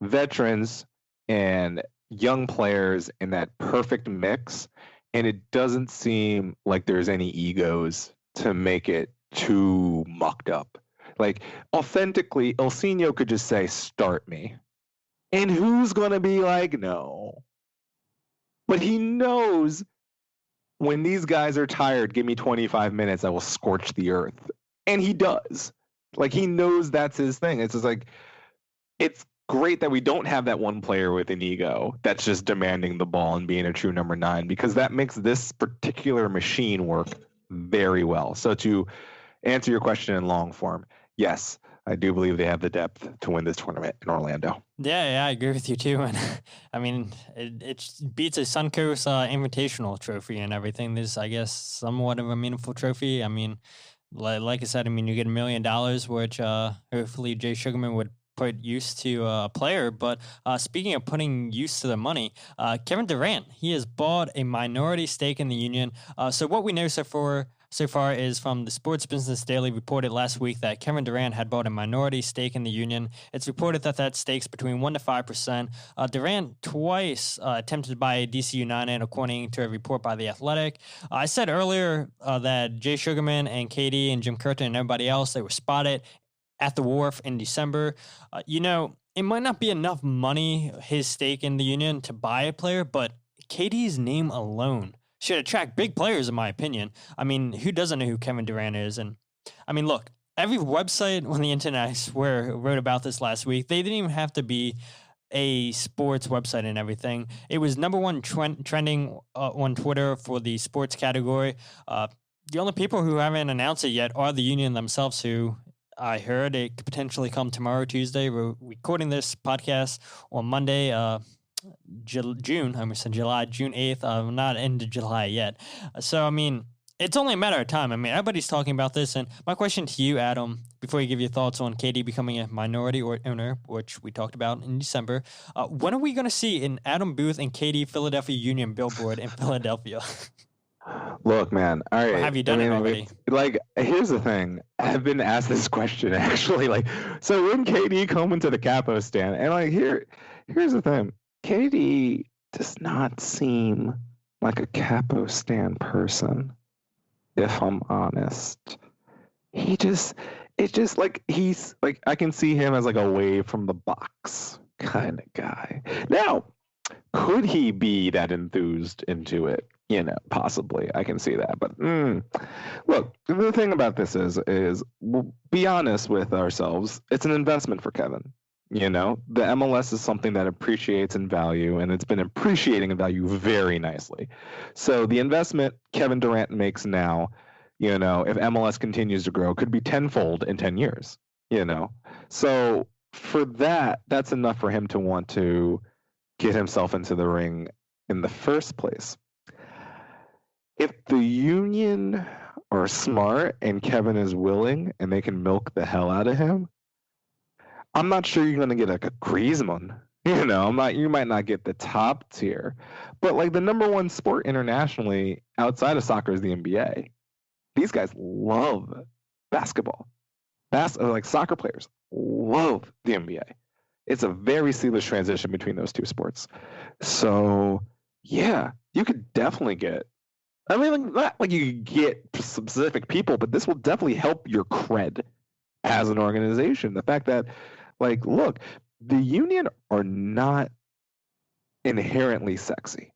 veterans and young players in that perfect mix, and it doesn't seem like there's any egos to make it too mucked up. Like, authentically, Ilsinho could just say, start me. And who's going to be like, no? But he knows when these guys are tired, give me 25 minutes, I will scorch the earth. And he does. Like, he knows that's his thing. It's just like, it's great that we don't have that one player with an ego that's just demanding the ball and being a true number 9, because that makes this particular machine work very well. So to answer your question in long form, yes, I do believe they have the depth to win this tournament in Orlando. Yeah, I agree with you too. And I mean, it beats a Suncoast Invitational trophy and everything. This, I guess, somewhat of a meaningful trophy. I mean, like I said, you get $1 million, which hopefully Jay Sugarman would put use to a player. But speaking of putting use to the money, Kevin Durant, he has bought a minority stake in the Union. So what we know so far is from the Sports Business Daily reported last week that Kevin Durant had bought a minority stake in the Union. It's reported that stake's between 1% to 5%. Durant twice attempted to buy DC United, according to a report by The Athletic. I said earlier that Jay Sugarman and KD and Jim Curtin and everybody else, they were spotted at the Wharf in December. It might not be enough money, his stake in the Union, to buy a player, but KD's name alone should attract big players, in my opinion. I mean, who doesn't know who Kevin Durant is? And I mean, look, every website on the internet, I swear, wrote about this last week. They didn't even have to be a sports website and everything. It was number one trending on Twitter for the sports category. The only people who haven't announced it yet are the Union themselves, who I heard it could potentially come tomorrow, Tuesday. We're recording this podcast on Monday, June. I almost said July, June 8th. I'm not into July yet. So, I mean, it's only a matter of time. I mean, everybody's talking about this. And my question to you, Adam, before you give your thoughts on KD becoming a minority owner, which we talked about in December, when are we going to see an Adam Booth and KD Philadelphia Union billboard in Philadelphia? Look, man. All right. Or have you done it already? Like, here's the thing. I've been asked this question actually. Like, so when KD come into the capo stand, and like here's the thing. KD does not seem like a capo stand person, if I'm honest. It's just like he's like, I can see him as like away from the box kind of guy. Now, could he be that enthused into it? Possibly. I can see that. But look, the thing about this is we'll be honest with ourselves. It's an investment for Kevin. The MLS is something that appreciates in value, and it's been appreciating in value very nicely. So the investment Kevin Durant makes now, if MLS continues to grow, could be tenfold in 10 years. So for that's enough for him to want to get himself into the ring in the first place. If the Union are smart and Kevin is willing and they can milk the hell out of him, I'm not sure you're going to get like a Griezmann. You might not get the top tier, but like the number one sport internationally outside of soccer is the NBA. These guys love basketball. Like soccer players love the NBA. It's a very seamless transition between those two sports. So yeah, you could definitely get, I mean, like, not like you get specific people, but this will definitely help your cred as an organization. The fact that, like, look, the Union are not inherently sexy.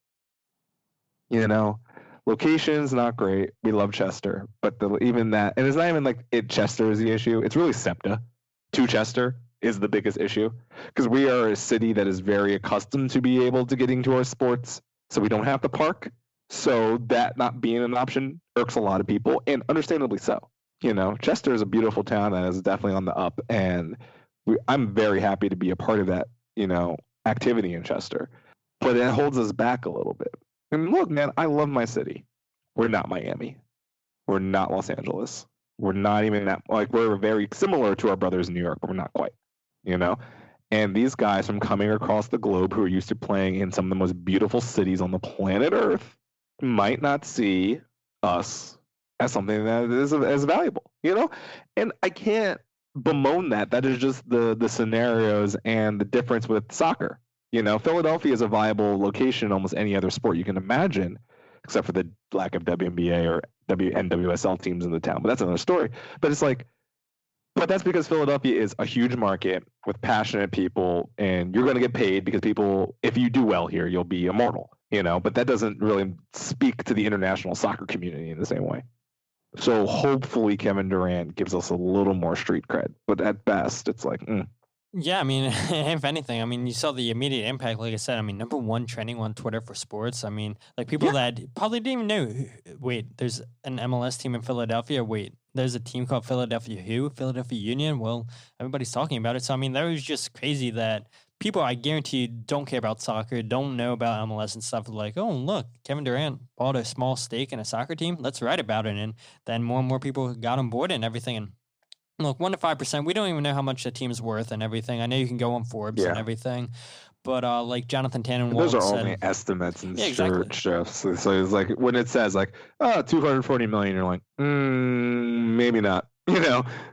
Location's not great. We love Chester, but even that, and it's not even like Chester is the issue. It's really SEPTA to Chester is the biggest issue, because we are a city that is very accustomed to be able to getting to our sports, so we don't have to park. So that not being an option irks a lot of people, and understandably so. Chester is a beautiful town that is definitely on the up, and I'm very happy to be a part of that, activity in Chester, but it holds us back a little bit. And look, man, I love my city. We're not Miami. We're not Los Angeles. We're not even that, like, we're very similar to our brothers in New York, but we're not quite, And these guys from coming across the globe who are used to playing in some of the most beautiful cities on the planet Earth might not see us as something that is as valuable, And I can't bemoan that. That is just the scenarios and the difference with soccer. Philadelphia is a viable location in almost any other sport you can imagine, except for the lack of WNBA or NWSL teams in the town. But that's another story. But it's like, but that's because Philadelphia is a huge market with passionate people, and you're going to get paid because people, if you do well here, you'll be immortal, But that doesn't really speak to the international soccer community in the same way. So hopefully Kevin Durant gives us a little more street cred. But at best, it's like, Yeah, I mean, if anything, I mean, you saw the immediate impact. Like I said, I mean, number one trending on Twitter for sports. I mean, like people that probably didn't even know. Wait, there's an MLS team in Philadelphia. Wait, there's a team called Philadelphia Philadelphia Union. Well, everybody's talking about it. So, I mean, that was just crazy that people, I guarantee, don't care about soccer, don't know about MLS and stuff. Like, oh, look, Kevin Durant bought a small stake in a soccer team. Let's write about it. And then more and more people got on board and everything. And look, 1% to 5%. We don't even know how much the team's worth and everything. I know you can go on Forbes and everything, but like Jonathan Tannenwald those are said, only estimates and exactly. stuff. So it's like when it says like, $240 million, you're like, maybe not.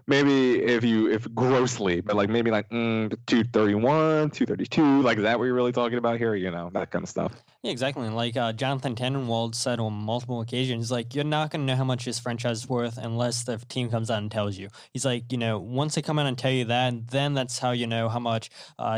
Maybe if grossly, but like maybe like 231, 232, like is that what you're really talking about here? That kind of stuff. Yeah, exactly. And like Jonathan Tannenwald said on multiple occasions, like you're not going to know how much this franchise is worth unless the team comes out and tells you. He's like, once they come out and tell you that, then that's how you know how much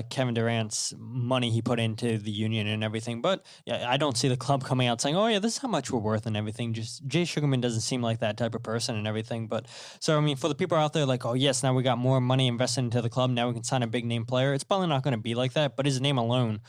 Kevin Durant's money he put into the union and everything. But yeah, I don't see the club coming out saying, oh yeah, this is how much we're worth and everything. Just Jay Sugarman doesn't seem like that type of person and everything. But so, I mean, for the people out there like, oh yes, now we got more money invested into the club, now we can sign a big name player. It's probably not going to be like that, but his name alone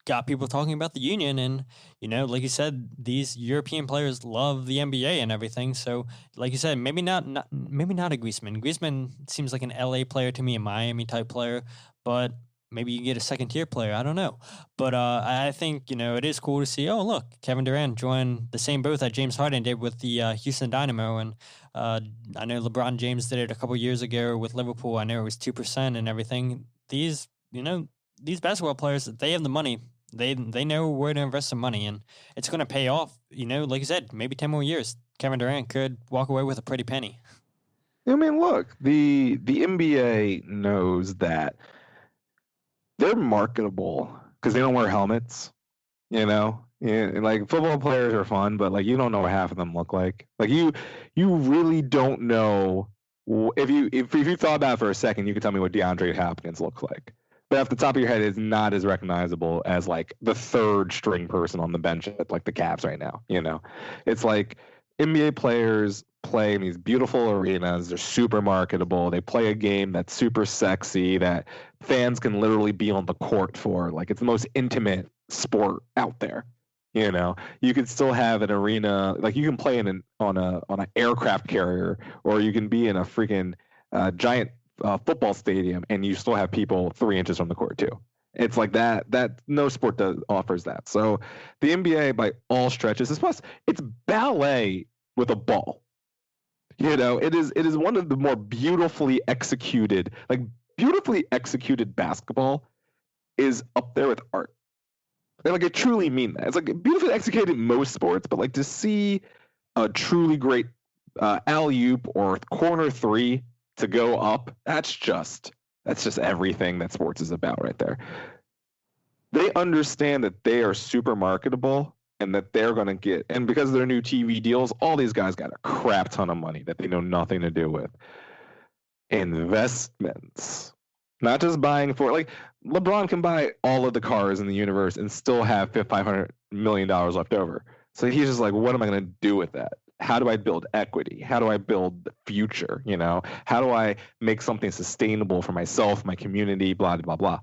got people talking about the union. And, like you said, these European players love the NBA and everything. So like you said, maybe not a Griezmann. Griezmann seems like an LA player to me, a Miami type player, but maybe you get a second tier player. I don't know. But I think, it is cool to see, oh, look, Kevin Durant joined the same boat that James Harden did with the Houston Dynamo. And I know LeBron James did it a couple years ago with Liverpool. I know it was 2% and everything. These basketball players, they have the money. They know where to invest some money, and it's going to pay off. Like you said, maybe 10 more years, Kevin Durant could walk away with a pretty penny. I mean, look, the NBA knows that they're marketable because they don't wear helmets. Like football players are fun, but like you don't know what half of them look like. Like you really don't know if you thought about it for a second, you could tell me what DeAndre Hopkins looks like. But off the top of your head, it's not as recognizable as like the third string person on the bench at like the Cavs right now. It's like NBA players play in these beautiful arenas. They're super marketable. They play a game that's super sexy that fans can literally be on the court for. Like it's the most intimate sport out there. You could still have an arena, like you can play on an aircraft carrier, or you can be in a freaking giant football stadium, and you still have people 3 inches from the court too. It's like that no sport offers that. So the NBA, by all stretches, it's ballet with a ball. It is one of the more beautifully executed basketball is up there with art. And like I truly mean that. It's like beautifully executed in most sports, but like to see a truly great alley-oop or corner three to go up, that's just everything that sports is about right there. They understand that they are super marketable and that they're going to get, and because of their new TV deals, all these guys got a crap ton of money that they know nothing to do with. Investments. Not just buying for, like, LeBron can buy all of the cars in the universe and still have $500 million left over. So he's just like, what am I going to do with that? How do I build equity? How do I build the future? How do I make something sustainable for myself, my community, blah, blah, blah.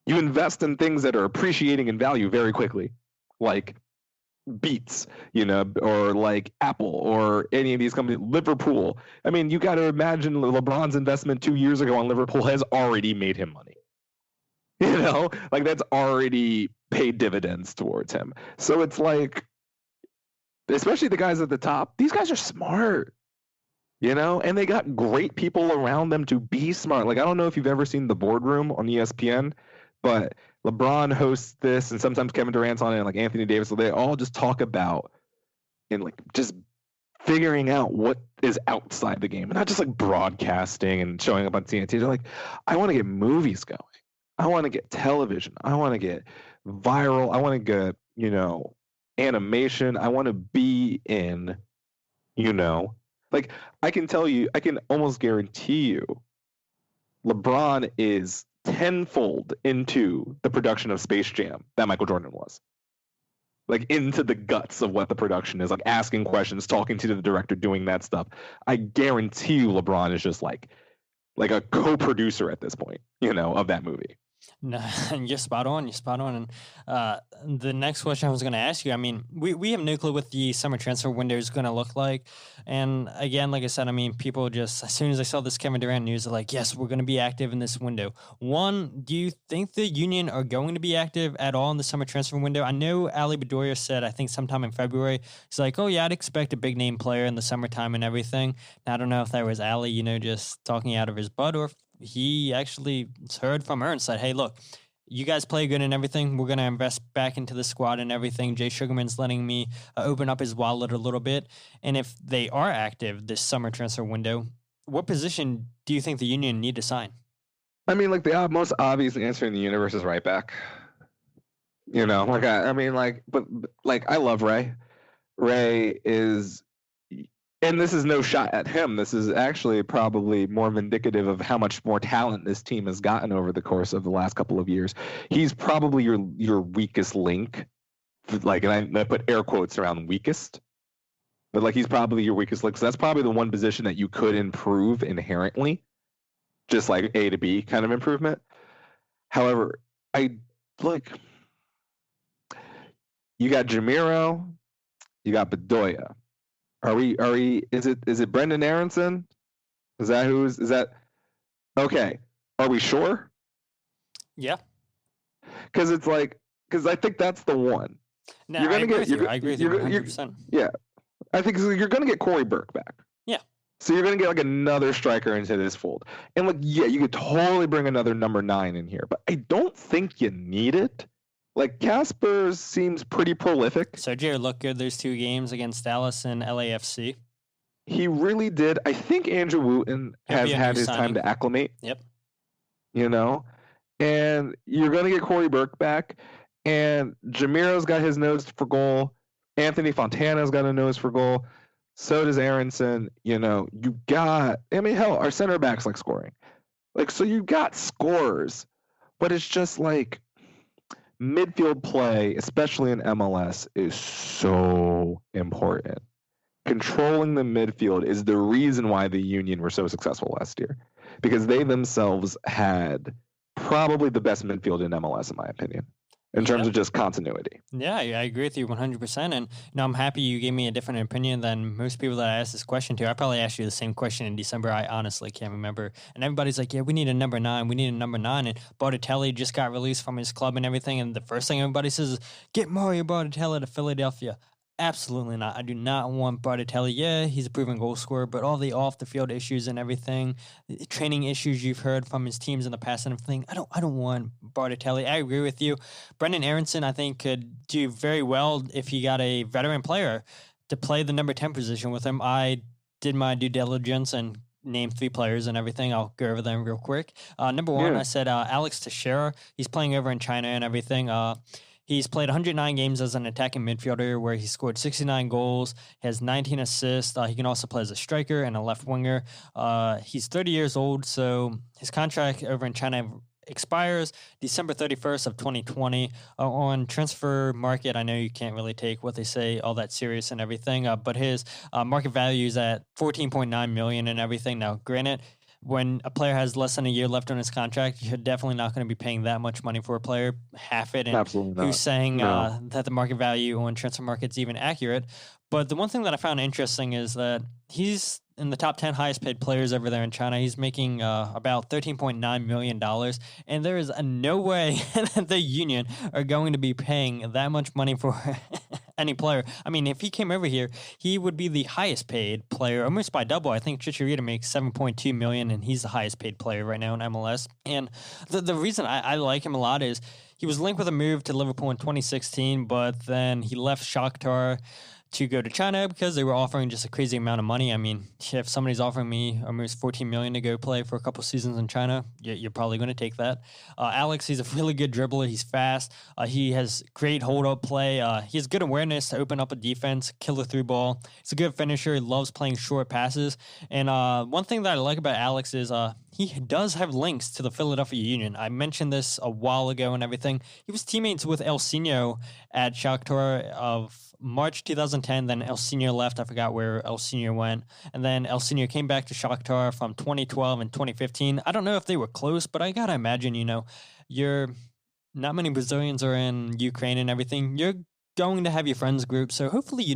You invest in things that are appreciating in value very quickly, like Beats, or like Apple or any of these companies, Liverpool. I mean, you got to imagine LeBron's investment 2 years ago on Liverpool has already made him money. Like that's already paid dividends towards him. So it's like, especially the guys at the top, these guys are smart, and they got great people around them to be smart. Like, I don't know if you've ever seen The Boardroom on ESPN, but LeBron hosts this, and sometimes Kevin Durant's on it, and like Anthony Davis. So they all just talk about and like just figuring out what is outside the game, and not just like broadcasting and showing up on TNT. They're like, I want to get movies going. I want to get television. I want to get viral. I want to get animation. I want to be in, like I can almost guarantee you, LeBron is tenfold into the production of Space Jam that Michael Jordan was. Like into the guts of what the production is, like asking questions, talking to the director, doing that stuff. I guarantee you LeBron is just like a co-producer at this point, of that movie. No, you're spot on. You're spot on. And the next question I was going to ask you, I mean, we have no clue what the summer transfer window is going to look like. And again, like I said, I mean, people just, as soon as I saw this Kevin Durant news, they're like, yes, we're going to be active in this window. One, do you think the Union are going to be active at all in the summer transfer window? I know Ali Bedoya said, I think sometime in February, he's like, oh yeah, I'd expect a big name player in the summertime and everything. Now, I don't know if that was Ali, just talking out of his butt, or if he actually heard from her and said, hey, look, you guys play good and everything. We're going to invest back into the squad and everything. Jay Sugarman's letting me open up his wallet a little bit. And if they are active this summer transfer window, what position do you think the Union need to sign? I mean, like the most obvious answer in the universe is right back. But I love Ray. Ray is, and this is no shot at him. This is actually probably more indicative of how much more talent this team has gotten over the course of the last couple of years. He's probably your weakest link. Like, and I put air quotes around weakest. But like, he's probably your weakest link. So that's probably the one position that you could improve inherently. Just like A to B kind of improvement. However, you got Jamiro, you got Bedoya. Is it Brendan Aronson? Is that okay? Are we sure? Yeah. Because I think that's the one. No, I agree with you 100%. Yeah. I think you're going to get Corey Burke back. Yeah. So you're going to get like another striker into this fold. And like, yeah, you could totally bring another number 9 in here, but I don't think you need it. Like, Casper seems pretty prolific. Sergio looked good those 2 games against Dallas and LAFC. He really did. I think Andrew Wooten has had his time to acclimate. Yep. And you're going to get Corey Burke back. And Jamiro's got his nose for goal. Anthony Fontana's got a nose for goal. So does Aronson. Hell, our center backs like scoring. Like, so you got scores. But it's just like, midfield play, especially in MLS, is so important. Controlling the midfield is the reason why the Union were so successful last year, because they themselves had probably the best midfield in MLS, in my opinion, in terms of just continuity. Yeah, I agree with you 100%. And I'm happy you gave me a different opinion than most people that I asked this question to. I probably asked you the same question in December. I honestly can't remember. And everybody's like, yeah, we need a number 9. We need a number 9. And Balotelli just got released from his club and everything. And the first thing everybody says is, get Mario Balotelli to Philadelphia. Absolutely not. I do not want Balotelli. Yeah, he's a proven goal scorer, but all the off-the-field issues and everything, the training issues you've heard from his teams in the past and everything, I don't want Balotelli. I agree with you. Brendan Aronson, I think, could do very well if he got a veteran player to play the number 10 position with him. I did my due diligence and named 3 players and everything. I'll go over them real quick. Number 1, I said Alex Teixeira. He's playing over in China and everything. He's played 109 games as an attacking midfielder where he scored 69 goals, he has 19 assists. He can also play as a striker and a left winger. He's 30 years old, so his contract over in China expires December 31st of 2020. On transfer market, I know you can't really take what they say all that serious and everything, but his market value is at $14.9 million and everything. Now, granted, when a player has less than a year left on his contract, you're definitely not going to be paying that much money for a player, half it. And Absolutely not. who's saying No. that the market value on transfer market's even accurate? But the one thing that I found interesting is that he's in the top 10 highest paid players over there in China. He's making about $13.9 million. And there is no way that the Union are going to be paying that much money for any player. I mean, if he came over here, he would be the highest paid player, almost by double. I think Chicharito makes $7.2 million, and he's the highest paid player right now in MLS. And the reason I like him a lot is he was linked with a move to Liverpool in 2016, but then he left Shakhtar to go to China because they were offering just a crazy amount of money. I mean, if somebody's offering me almost $14 million to go play for a couple seasons in China, you're probably going to take that. Alex, he's a really good dribbler. He's fast. He has great hold-up play. He has good awareness to open up a defense, killer through ball. He's a good finisher. He loves playing short passes. And one thing that I like about Alex is he does have links to the Philadelphia Union. I mentioned this a while ago and everything. He was teammates with El Senior at Shakhtar of March 2010, then El Senior left. I forgot where El Senior went. And then El Senior came back to Shakhtar from 2012 and 2015. I don't know if they were close, but I got to imagine, not many Brazilians are in Ukraine and everything. You're going to have your friends group. So hopefully,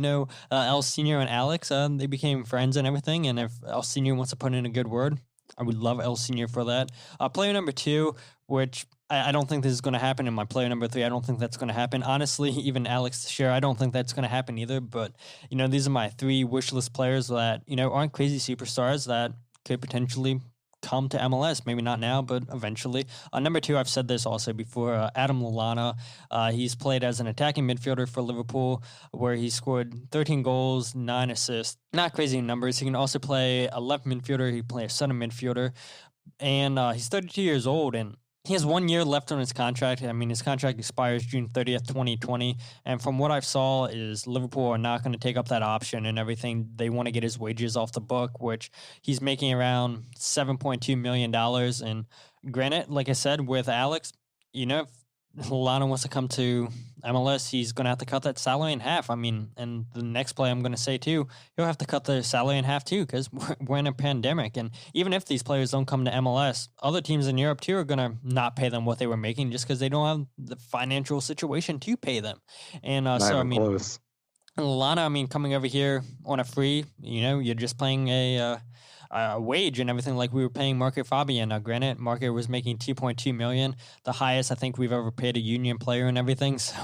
El Senior and Alex, they became friends and everything. And if El Senior wants to put in a good word, I would love El Senior for that. Player number 2, which I don't think this is going to happen. In my player number 3, I don't think that's going to happen. Honestly, even Alex Teixeira, I don't think that's going to happen either. But, these are my 3 wish list players that, aren't crazy superstars that could potentially come to MLS. Maybe not now, but eventually. Number 2, I've said this also before, Adam Lallana. He's played as an attacking midfielder for Liverpool, where he scored 13 goals, 9 assists. Not crazy numbers. He can also play a left midfielder. He can play a center midfielder. And he's 32 years old, and he has 1 year left on his contract. I mean, his contract expires June 30th, 2020. And from what I saw is Liverpool are not going to take up that option and everything. They want to get his wages off the book, which he's making around $7.2 million. And granted, like I said, with Alex, if Lallana wants to come to MLS, he's going to have to cut that salary in half. I mean, and the next play I'm going to say too, he'll have to cut the salary in half too, because we're in a pandemic. And even if these players don't come to MLS, other teams in Europe too are going to not pay them what they were making just because they don't have the financial situation to pay them. And Close. Lallana, coming over here on a free, you're just playing a wage and everything like we were paying Marco Fabian. Now, granted, Marco was making $2.2 million, the highest I think we've ever paid a Union player and everything. So,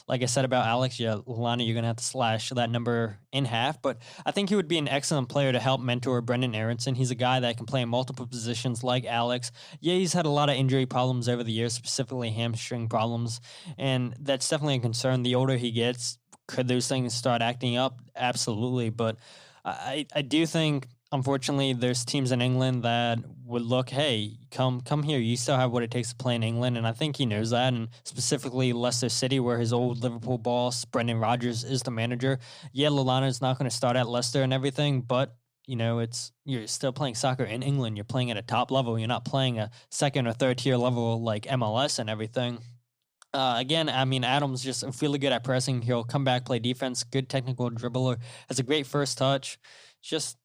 like I said about Alex, Lallana, you're going to have to slash that number in half. But I think he would be an excellent player to help mentor Brendan Aronson. He's a guy that can play in multiple positions like Alex. Yeah, he's had a lot of injury problems over the years, specifically hamstring problems, and that's definitely a concern. The older he gets, could those things start acting up? Absolutely. But I do think, unfortunately, there's teams in England that would look, hey, come here. You still have what it takes to play in England. And I think he knows that. And specifically Leicester City, where his old Liverpool boss, Brendan Rodgers, is the manager. Yeah, Lallana is not going to start at Leicester and everything, but you're still playing soccer in England. You're playing at a top level. You're not playing a second or third tier level like MLS and everything. Again, Adam's just really good at pressing. He'll come back, play defense, good technical dribbler, has a great first touch. Just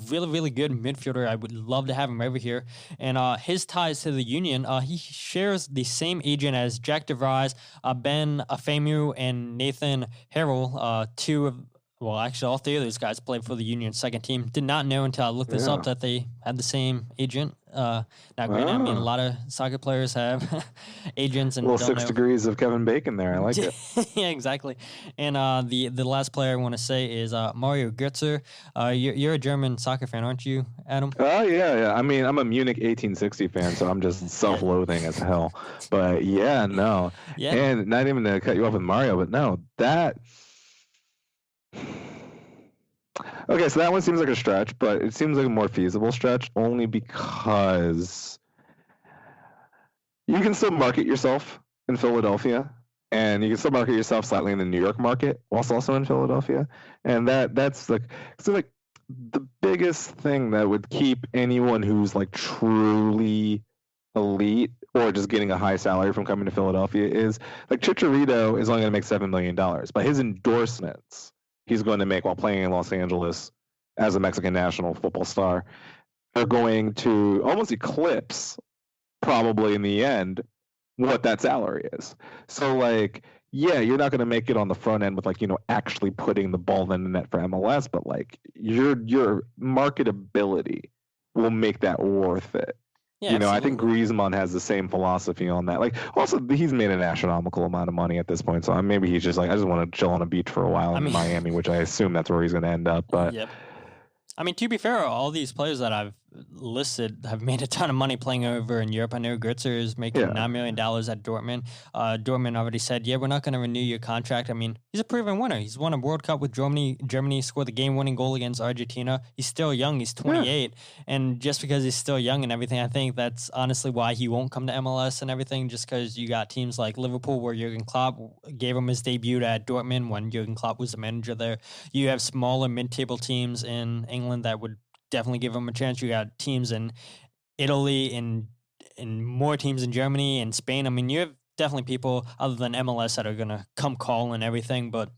really, really good midfielder. I would love to have him over here. And his ties to the Union, he shares the same agent as Jack DeVries, Ben Afemu, and Nathan Harrell, all 3 of those guys played for the Union second team. Did not know until I looked this up that they had the same agent. Now, granted, a lot of soccer players have agents. And a little 6 degrees of Kevin Bacon there. I like it. Yeah, exactly. And the last player I want to say is Mario Götze. You're a German soccer fan, aren't you, Adam? Oh, yeah. I'm a Munich 1860 fan, so I'm just self-loathing as hell. But yeah, no. Yeah. And not even to cut you off with Mario, but no, that... Okay, so that one seems like a stretch, but it seems like a more feasible stretch only because you can still market yourself in Philadelphia, and you can still market yourself slightly in the New York market, whilst also in Philadelphia. And that's like the biggest thing that would keep anyone who's like truly elite or just getting a high salary from coming to Philadelphia is like Chicharito is only going to make $7 million, but his endorsements he's going to make while playing in Los Angeles as a Mexican national football star are going to almost eclipse, probably in the end, what that salary is. So like, yeah, you're not going to make it on the front end with like, actually putting the ball in the net for MLS, but like your marketability will make that worth it. Yeah, I think absolutely. Griezmann has the same philosophy on that. Like, also, he's made an astronomical amount of money at this point, so maybe he's just like, I just want to chill on a beach for a while I in mean, Miami, which I assume that's where he's going to end up. But yep. I mean, to be fair, all these players that I've listed have made a ton of money playing over in Europe. I know Götze is making yeah, $9 million at Dortmund. Dortmund already said, yeah, we're not going to renew your contract. I mean, he's a proven winner. He's won a World Cup with Germany. Germany scored the game-winning goal against Argentina. He's still young. He's 28. Yeah. And just because he's still young and everything, I think that's honestly why he won't come to MLS and everything, just because you got teams like Liverpool where Jurgen Klopp gave him his debut at Dortmund when Jurgen Klopp was the manager there. You have smaller mid-table teams in England that would definitely give them a chance. You got teams in Italy and more teams in Germany and Spain. I mean, you have definitely people other than MLS that are going to come call and everything. But,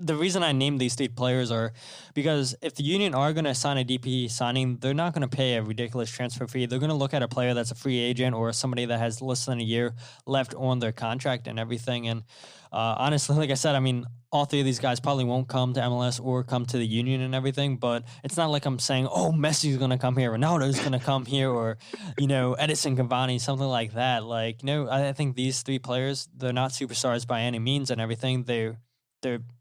the reason I named these three players are because if the Union are going to sign a DP signing, they're not going to pay a ridiculous transfer fee. They're going to look at a player that's a free agent or somebody that has less than a year left on their contract and everything. And honestly, like I said, I mean, all three of these guys probably won't come to MLS or come to the Union and everything, but it's not like I'm saying, oh, Messi's going to come here, Ronaldo's going to come here, or, Edison Cavani, something like that. Like, I think these three players, they're not superstars by any means and everything. They're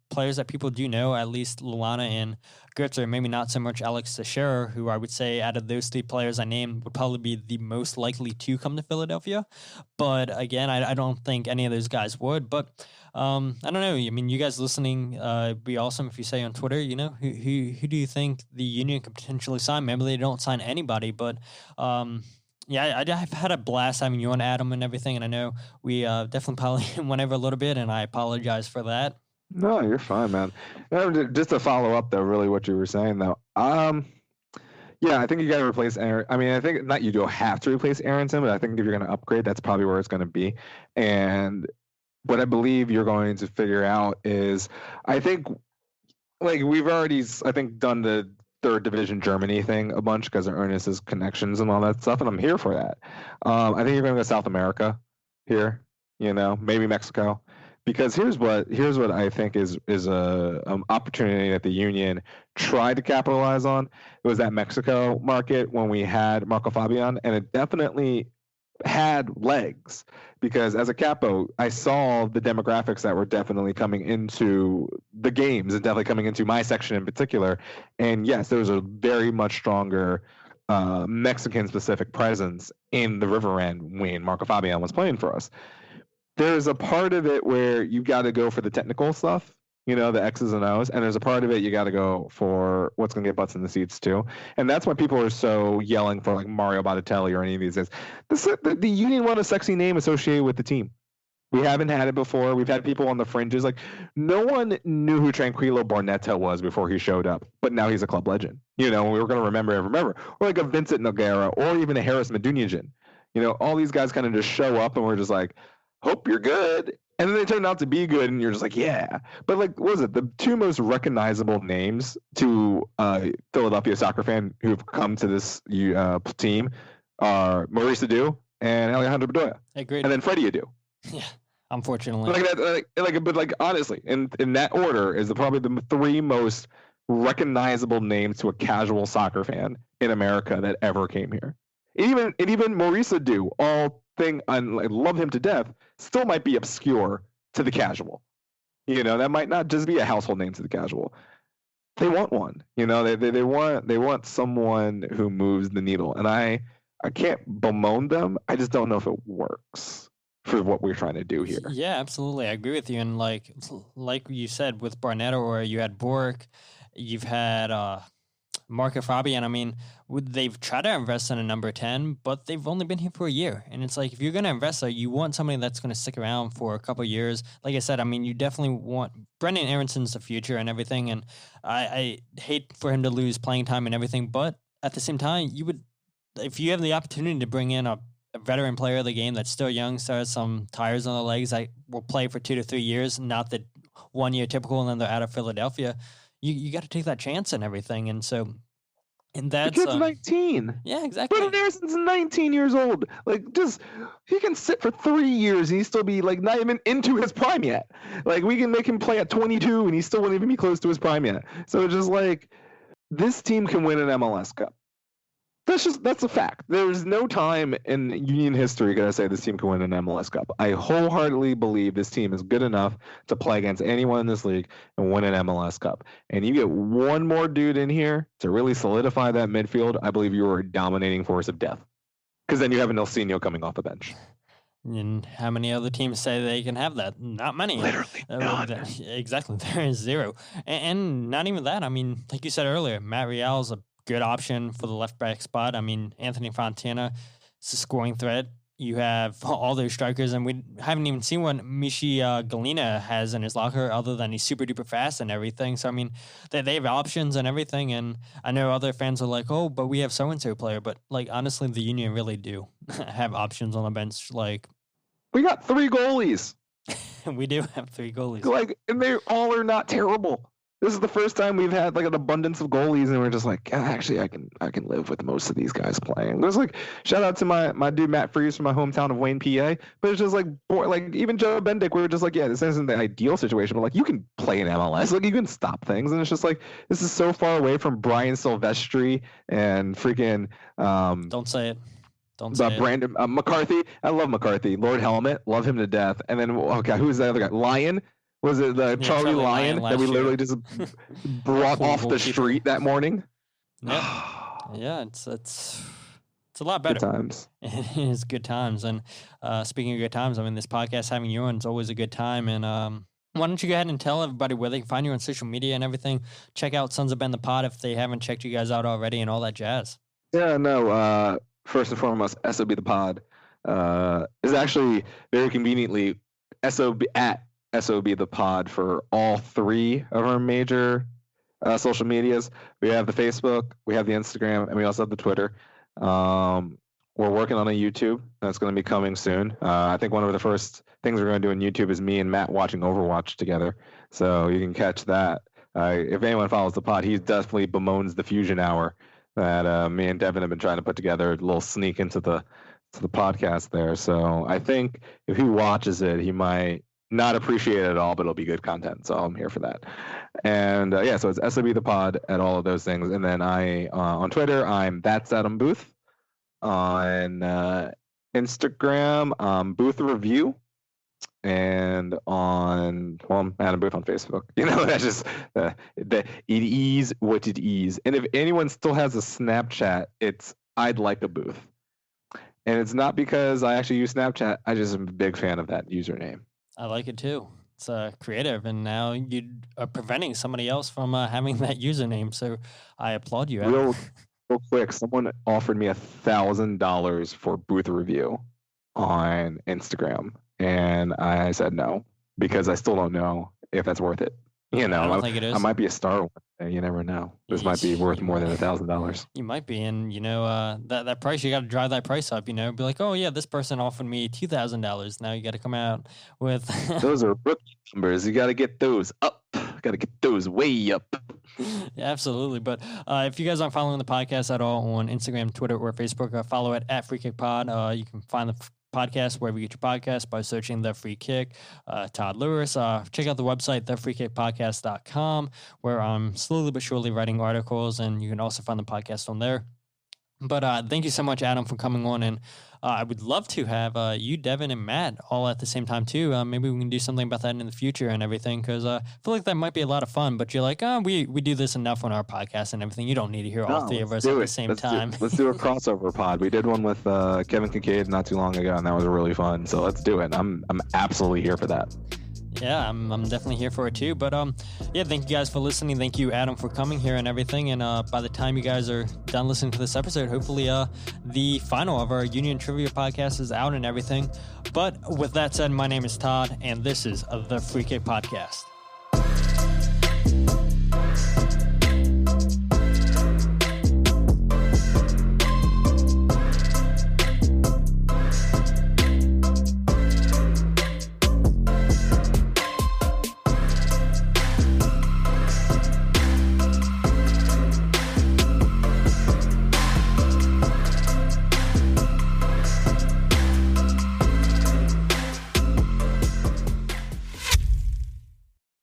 players that people do know, at least Lallana and Götze, maybe not so much Alex Teixeira, who I would say out of those three players I named would probably be the most likely to come to Philadelphia. But again, I don't think any of those guys would. But I don't know. I mean, you guys listening, it'd be awesome if you say on Twitter, who do you think the Union could potentially sign? Maybe they don't sign anybody, but yeah, I've had a blast having you on, Adam, and everything. And I know we definitely probably went over a little bit, and I apologize for that. No, you're fine, man. Just to follow up, though, really what you were saying, though. Yeah, I think you got to replace Aaron. I mean, I think not you don't have to replace Aronson, but I think if you're going to upgrade, that's probably where it's going to be. And what I believe you're going to figure out is, I think, like we've already, I think, done the third division Germany thing a bunch because of Ernest's connections and all that stuff, and I'm here for that. I think you're going to go South America here, maybe Mexico. Because here's what I think is a opportunity that the Union tried to capitalize on. It was that Mexico market when we had Marco Fabian, and it definitely had legs. Because as a capo, I saw the demographics that were definitely coming into the games and definitely coming into my section in particular. And yes, there was a very much stronger Mexican-specific presence in the River End when Marco Fabian was playing for us. There's a part of it where you got to go for the technical stuff, the X's and O's, and there's a part of it you got to go for what's going to get butts in the seats too. And that's why people are so yelling for like Mario Balotelli or any of these things. The Union want a sexy name associated with the team. We haven't had it before. We've had people on the fringes. Like, no one knew who Tranquilo Barnetta was before he showed up, but now he's a club legend. We were going to remember. Or like a Vincent Nogueira or even a Harris Medunjanin. All these guys kind of just show up and we're just like, hope you're good. And then they turn out to be good, and you're just like, yeah. But like, what was it? The two most recognizable names to Philadelphia soccer fan who've come to this team are Maurice Adu and Alejandro Bedoya. Agreed. And then Freddie Adu. Yeah, unfortunately. But honestly, in that order is probably the three most recognizable names to a casual soccer fan in America that ever came here. Even Maurice Adu, I love him to death, still might be obscure to the casual. That might not just be a household name to the casual. They want one. They want someone who moves the needle. And I can't bemoan them. I just don't know if it works for what we're trying to do here. Yeah, absolutely. I agree with you. And like you said, with Barnetta, or you had Bork, you've had Marco Fabian. I mean, they've tried to invest in a number 10, but they've only been here for a year. And it's like, if you're going to invest, you want somebody that's going to stick around for a couple of years. Like I said, I mean, you definitely want Brendan Aronson's the future and everything. And I hate for him to lose playing time and everything. But at the same time, if you have the opportunity to bring in a veteran player of the game that's still young, still has some tires on the legs, that will play for 2 to 3 years, not the 1 year typical, and then they're out of Philadelphia. You got to take that chance and everything. And so And that's the kid's 19. Yeah, exactly. Brendan Harrison's 19 years old. Like, just he can sit for 3 years and he still be like not even into his prime yet. Like, we can make him play at 22 and he still wouldn't even be close to his prime yet. So it's just like, this team can win an MLS Cup. That's a fact. There's no time in Union history going to say this team can win an MLS Cup. I wholeheartedly believe this team is good enough to play against anyone in this league and win an MLS Cup. And you get one more dude in here to really solidify that midfield, I believe you are a dominating force of death. Because then you have an Ilsinho coming off the bench. And how many other teams say they can have that? Not many. Literally none. Exactly. There is zero. And not even that. I mean, like you said earlier, Matt Real is a good option for the left back spot. I mean, Anthony Fontana is a scoring threat. You have all those strikers, and we haven't even seen what Michi Galina has in his locker other than he's super duper fast and everything. So, I mean, they have options and everything. And I know other fans are like, oh, but we have so-and-so player. But, like, honestly, the Union really do have options on the bench. Like, we got 3 goalies. We do have 3 goalies. Like, and they all are not terrible. This is the first time we've had like an abundance of goalies, and we're just like, actually, I can live with most of these guys playing. There's like, shout out to my dude Matt Freeze from my hometown of Wayne, PA. But it's just like even Joe Bendick, we were just like, yeah, this isn't the ideal situation, but like you can play in MLS, like you can stop things, and it's just like this is so far away from Brian Silvestri and freaking Don't say it. Don't say Brandon McCarthy. I love McCarthy. Lord Helmet, love him to death. And then who's the other guy? Lyon. Was it Charlie Lyon that we literally just brought off the street that morning? Yeah, it's a lot better. Good times. It is good times. And speaking of good times, I mean, this podcast having you on is always a good time. And why don't you go ahead and tell everybody where they can find you on social media and everything? Check out Sons of Ben the Pod if they haven't checked you guys out already and all that jazz. Yeah, no. First and foremost, SOB the Pod is actually very conveniently SOB the Pod for all 3 of our major social medias. We have the Facebook, we have the Instagram, and we also have the Twitter. We're working on a YouTube that's going to be coming soon. I think one of the first things we're going to do on YouTube is me and Matt watching Overwatch together. So you can catch that. If anyone follows the pod, he definitely bemoans the Fusion Hour that me and Devin have been trying to put together, a little sneak into the podcast there. So I think if he watches it, he might not appreciate it at all, but it'll be good content. So I'm here for that. And so it's SOB the Pod at all of those things. And then I on Twitter, I'm That's Adam Booth. On Instagram, Booth Review. And I'm Adam Booth on Facebook. You know, that's just it is what it is. And if anyone still has a Snapchat, it's I'd like a Booth. And it's not because I actually use Snapchat. I just am a big fan of that username. I like it too. It's creative, and now you are preventing somebody else from having that username. So I applaud you. Real quick, someone offered me $1,000 for Booth Review on Instagram, and I said no because I still don't know if that's worth it. You know, I don't think it is. I might be a star one day. You never know. This might be worth more than $1,000. You might be, and you know that price. You got to drive that price up. You know, be like, oh yeah, this person offered me $2,000. Now you got to come out with. Those are rookie numbers. You got to get those up. Got to get those way up. Yeah, absolutely. But if you guys aren't following the podcast at all on Instagram, Twitter, or Facebook, follow it at Free Kick Pod. You can find the podcast wherever you get your podcast by searching The Free Kick. Todd Lewis. Check out the website, thefreekickpodcast.com, where I'm slowly but surely writing articles, and you can also find the podcast on there. But thank you so much, Adam, for coming on. And I would love to have you, Devin, and Matt all at the same time, too. Maybe we can do something about that in the future and everything, because I feel like that might be a lot of fun. But you're like, we do this enough on our podcast and everything. You don't need to hear all 3 of us at the same time. Let's do a crossover pod. We did one with Kevin Kincaid not too long ago, and that was really fun. So let's do it. I'm absolutely here for that. Yeah, I'm definitely here for it too. But thank you guys for listening. Thank you, Adam, for coming here and everything. And by the time you guys are done listening to this episode, hopefully the final of our Union Trivia podcast is out and everything. But with that said, my name is Todd, and this is the Free Kick Podcast.